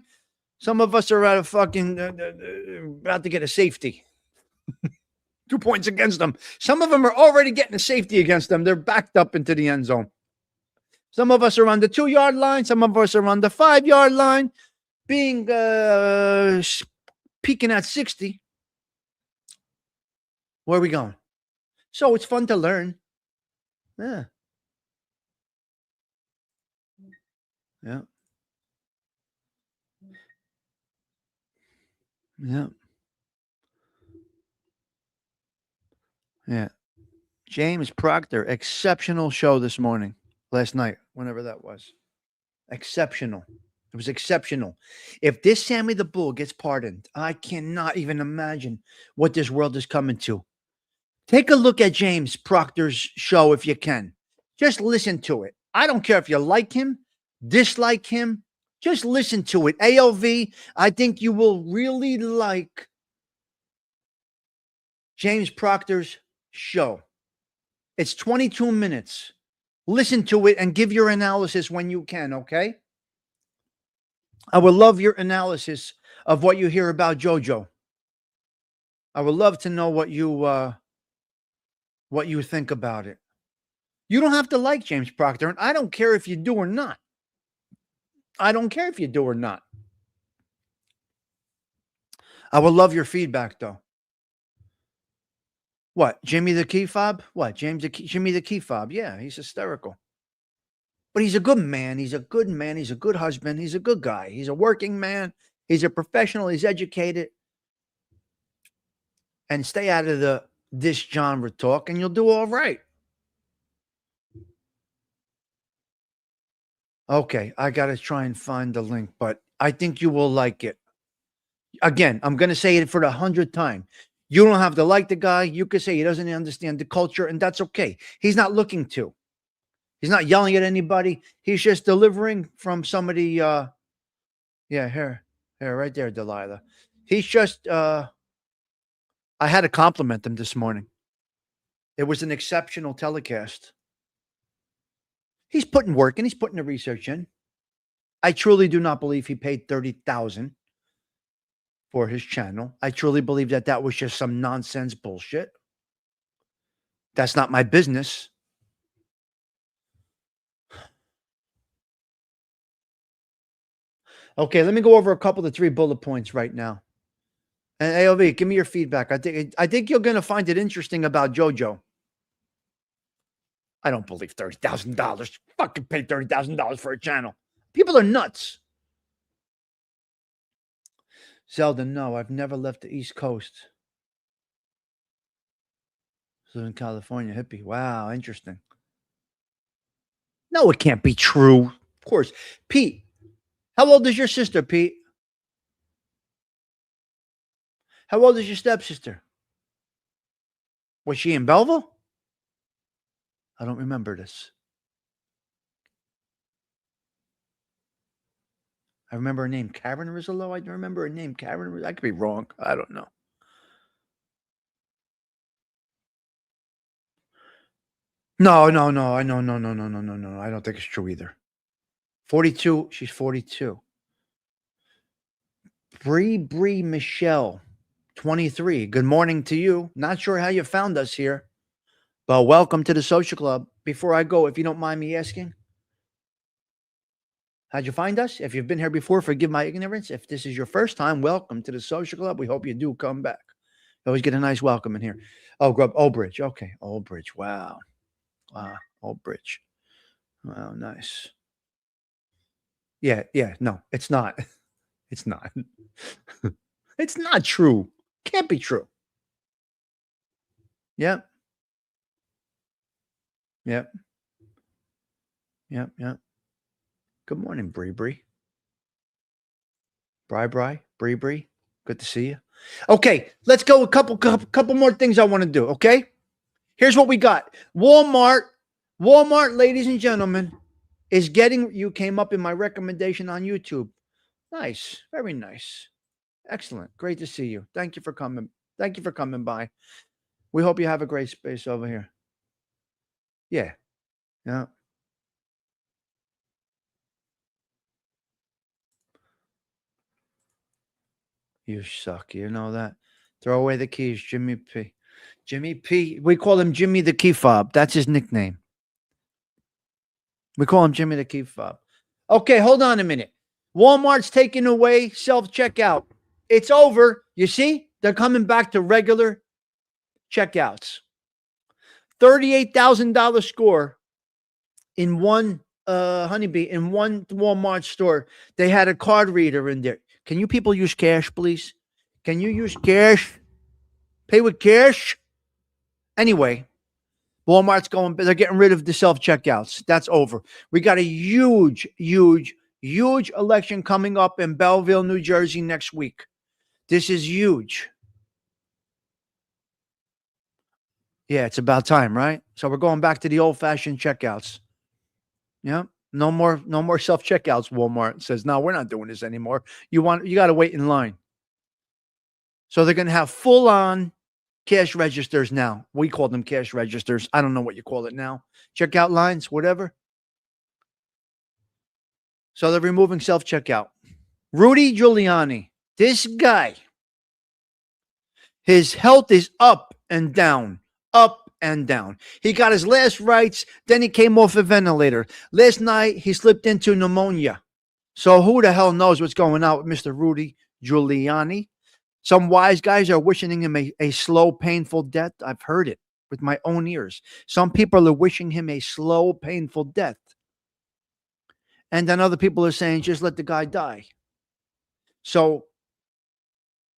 [SPEAKER 1] Some of us are at a fucking about to get a safety. 2 points against them. Some of them are already getting a safety against them. They're backed up into the end zone. Some of us are on the 2-yard line. Some of us are on the 5-yard line, being peaking at 60. Where are we going? So it's fun to learn. Yeah. Yeah. Yeah. Yeah. James Proctor, exceptional show this morning, last night, whenever that was. Exceptional. It was exceptional. If this Sammy the Bull gets pardoned, I cannot even imagine what this world is coming to. Take a look at James Proctor's show if you can. Just listen to it. I don't care if you like him, dislike him. Just listen to it. ALV, I think you will really like James Proctor's show. It's 22 minutes. Listen to it and give your analysis when you can, okay? I would love your analysis of what you hear about JoJo. I would love to know what you think about it. You don't have to like James Proctor, and I don't care if you do or not. I don't care if you do or not. I would love your feedback, though. What, Jimmy the Key Fob? What, Jimmy the Key Fob? Yeah, he's hysterical. But he's a good man. He's a good man. He's a good husband. He's a good guy. He's a working man. He's a professional. He's educated. And stay out of this genre talk, and you'll do all right. Okay, I got to try and find the link, but I think you will like it. Again, I'm going to say it for the 100th time. You don't have to like the guy. You could say he doesn't understand the culture, and that's okay. He's not looking to. He's not yelling at anybody. He's just delivering from somebody. Yeah, here, right there, Delilah. He's just, I had to compliment him this morning. It was an exceptional telecast. He's putting work in. He's putting the research in. I truly do not believe he paid $30,000 for his channel. I truly believe that was just some nonsense bullshit. That's not my business. Okay, let me go over a couple of 3 bullet points right now. And AOV, give me your feedback. I think you're going to find it interesting about JoJo. I don't believe $30,000. Fucking pay $30,000 for a channel. People are nuts. Zelda, no, I've never left the East Coast. Southern California hippie. Wow, interesting. No, it can't be true. Of course. Pete, how old is your sister, Pete? How old is your stepsister? Was she in Belleville? I don't remember this. I remember her name, Karen Rizzolo. I remember her name, Karen. I could be wrong. I don't know. No. No. I don't think it's true either. 42. She's 42. Bree Michelle. 23. Good morning to you. Not sure how you found us here, but welcome to the social club. Before I go, if you don't mind me asking, how'd you find us? If you've been here before, forgive my ignorance. If this is your first time, welcome to the social club. We hope you do come back. You always get a nice welcome in here. Oh, Old Bridge. Okay. Old Bridge. Wow. Old Bridge. Wow. Nice. Yeah. No, it's not. It's not. It's not true. Can't be true. Yep. Yep. Good morning, Bree. Bree. Good to see you. Okay, let's go. A couple more things I want to do. Okay, here's what we got. Walmart, ladies and gentlemen, is getting. You came up in my recommendation on YouTube. Nice, very nice, excellent, great to see you. Thank you for coming. Thank you for coming by. We hope you have a great space over here. Yeah. You suck. You know that. Throw away the keys, Jimmy P. Jimmy P. We call him Jimmy the Key Fob. That's his nickname. We call him Jimmy the Key Fob. Okay, hold on a minute. Walmart's taking away self-checkout. It's over. You see? They're coming back to regular checkouts. $38,000 score in one Honeybee, in one Walmart store. They had a card reader in there. Can you people use cash, please? Can you use cash? Pay with cash? Anyway, Walmart's they're getting rid of the self-checkouts. That's over. We got a huge election coming up in Belleville, New Jersey next week. This is huge. Yeah, it's about time, right? So we're going back to the old-fashioned checkouts. Yeah. No more self-checkouts, Walmart says. No, we're not doing this anymore. You got to wait in line. So they're going to have full-on cash registers now. We call them cash registers. I don't know what you call it now. Checkout lines, whatever. So they're removing self-checkout. Rudy Giuliani, this guy, his health is up and down. He got his last rites, then he came off a ventilator. Last night, he slipped into pneumonia. So who the hell knows what's going on with Mr. Rudy Giuliani? Some wise guys are wishing him a slow, painful death. I've heard it with my own ears. Some people are wishing him a slow, painful death. And then other people are saying, just let the guy die. So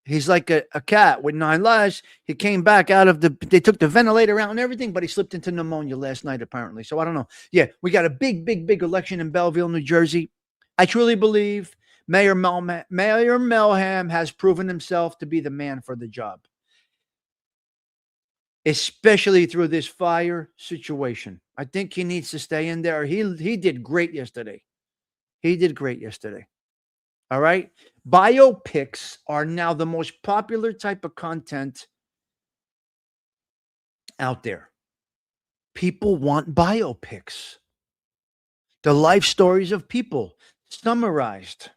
[SPEAKER 1] he's like a cat with 9 lives. He came back they took the ventilator out and everything, but he slipped into pneumonia last night, apparently. So I don't know. Yeah, we got a big election in Belleville, New Jersey. I truly believe Mayor Melham has proven himself to be the man for the job, especially through this fire situation. I think he needs to stay in there. He did great yesterday. All right. Biopics are now the most popular type of content out there. People want biopics. The life stories of people summarized.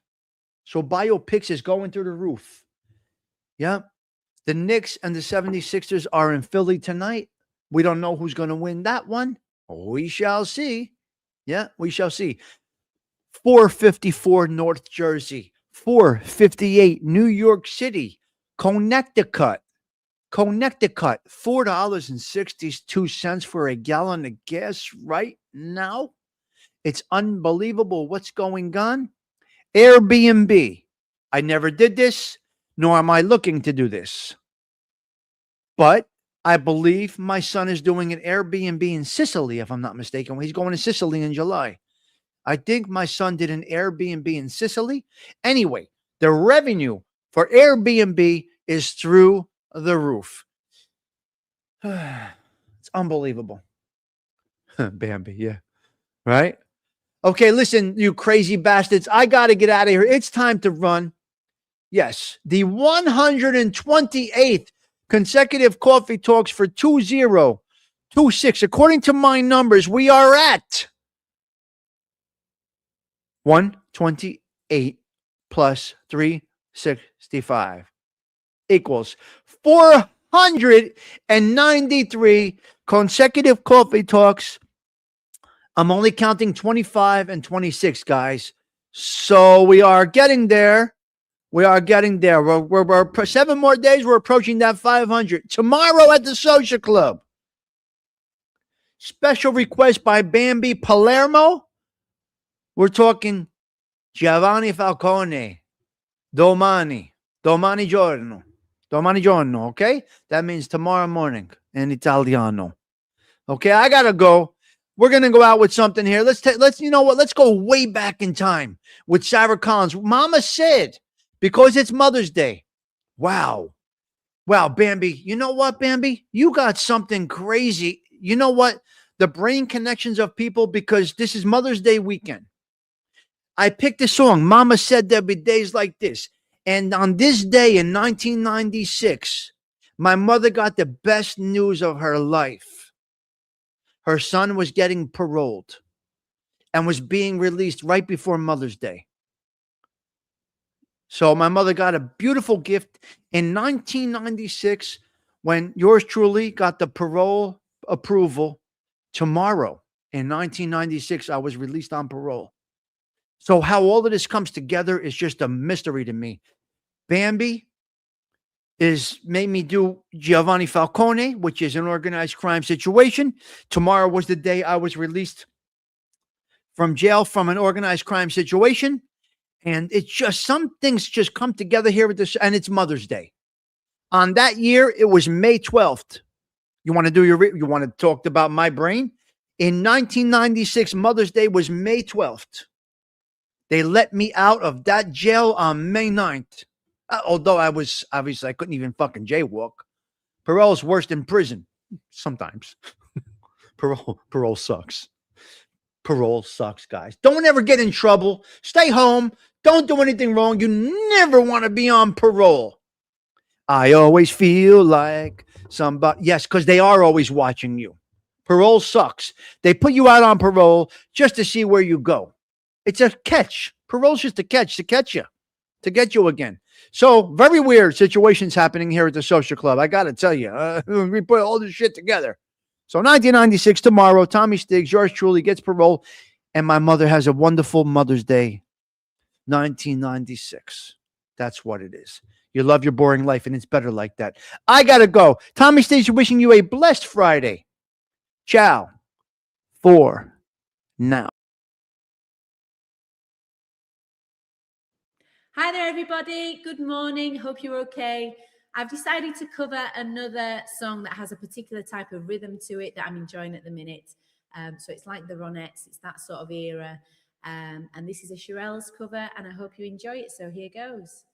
[SPEAKER 1] So biopics is going through the roof. Yeah. The Knicks and the 76ers are in Philly tonight. We don't know who's going to win that one. We shall see. Yeah, we shall see. 454 North Jersey, 458 New York City, Connecticut, $4.62 for a gallon of gas right now. It's unbelievable what's going on. Airbnb. I never did this, nor am I looking to do this. But I believe my son is doing an Airbnb in Sicily, if I'm not mistaken. He's going to Sicily in July. I think my son did an Airbnb in Sicily. Anyway, the revenue for Airbnb is through the roof. It's unbelievable. Bambi, yeah. Right? Okay, listen, you crazy bastards. I got to get out of here. It's time to run. Yes, the 128th consecutive coffee talks for 2026. According to my numbers, we are at 128 plus 365. equals 493 consecutive coffee talks. I'm only counting 25 and 26, guys. So we are getting there. We're 7 more days. We're approaching that 500. Tomorrow at the Social Club. Special request by Bambi Palermo. We're talking Giovanni Falcone. Domani giorno, okay? That means tomorrow morning in Italiano. Okay, I gotta go. We're gonna go out with something here. Let's go way back in time with Sarah Collins. Mama said, because it's Mother's Day. Wow, Bambi. You know what, Bambi? You got something crazy. You know what? The brain connections of people, because this is Mother's Day weekend. I picked a song. Mama said there'd be days like this. And on this day in 1996, my mother got the best news of her life. Her son was getting paroled and was being released right before Mother's Day. So my mother got a beautiful gift in 1996 when yours truly got the parole approval. Tomorrow in 1996, I was released on parole. So how all of this comes together is just a mystery to me. Bambi made me do Giovanni Falcone, which is an organized crime situation. Tomorrow was the day I was released from jail from an organized crime situation. And it's just, some things just come together here with this, and it's Mother's Day. On that year, it was May 12th. You want to talk about my brain? In 1996, Mother's Day was May 12th. They let me out of that jail on May 9th. Although I couldn't even fucking jaywalk. Parole's worse than prison. Sometimes. Parole sucks. Parole sucks, guys. Don't ever get in trouble. Stay home. Don't do anything wrong. You never want to be on parole. I always feel like somebody. Yes, because they are always watching you. Parole sucks. They put you out on parole just to see where you go. It's a catch. Parole's just a catch to catch you, to get you again. So very weird situations happening here at the Social Club. I got to tell you, we put all this shit together. So 1996 tomorrow, Tommy Stigs, yours truly, gets parole, and my mother has a wonderful Mother's Day. 1996. That's what it is. You love your boring life, and it's better like that. I got to go. Tommy Stigs wishing you a blessed Friday. Ciao for now.
[SPEAKER 5] Hi there, everybody. Good morning. Hope you're okay. I've decided to cover another song that has a particular type of rhythm to it that I'm enjoying at the minute. So it's like the Ronettes. It's that sort of era. And this is a Shirelles cover, and I hope you enjoy it. So here goes.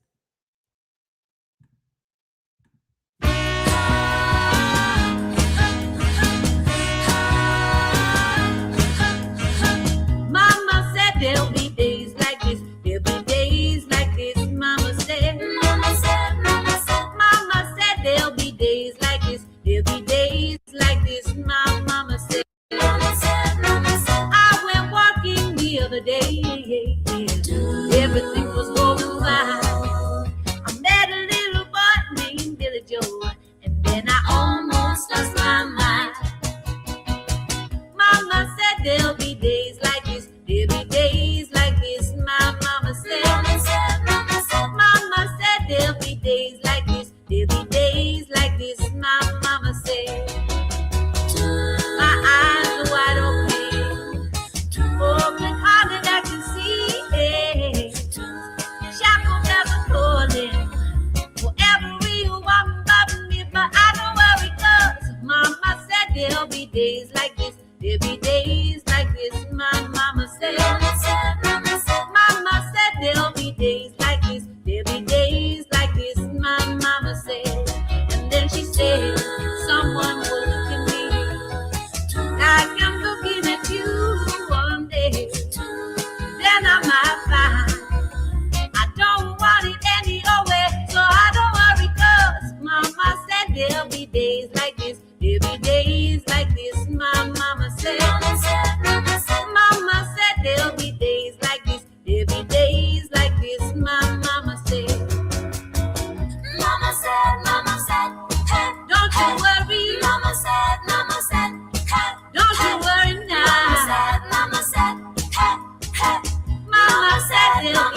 [SPEAKER 5] Mama said there'll be days like this. There'll be days like this. Mama said. Mama said there'll be days like this. There'll be days like this. My mama said. I went walking the other day. Everything was going fine. I met a little boy named Billy Joe, and then I almost lost my mind. Mama said there'll be days like this. There'll be days like this. My mama said. Mama said there'll be days like this. There'll be days like this. My mama said. My eyes are wide open, open harder than I can see. Shackles never calling for everyone but me, but I don't worry 'cause Mama said there'll be days like this. There'll be days like this. My mama said. Mama said there'll be days like this. There'll be days like this. My mama said. And then she said, someone will look at me like I'm looking at you one day. Then I might find I don't want it any other way. So I don't worry 'cause Mama said there'll be days like this. There'll be days like this. My mama said. Mama said there'll be days like this. There'll be days like this. My mama said. Mama said. still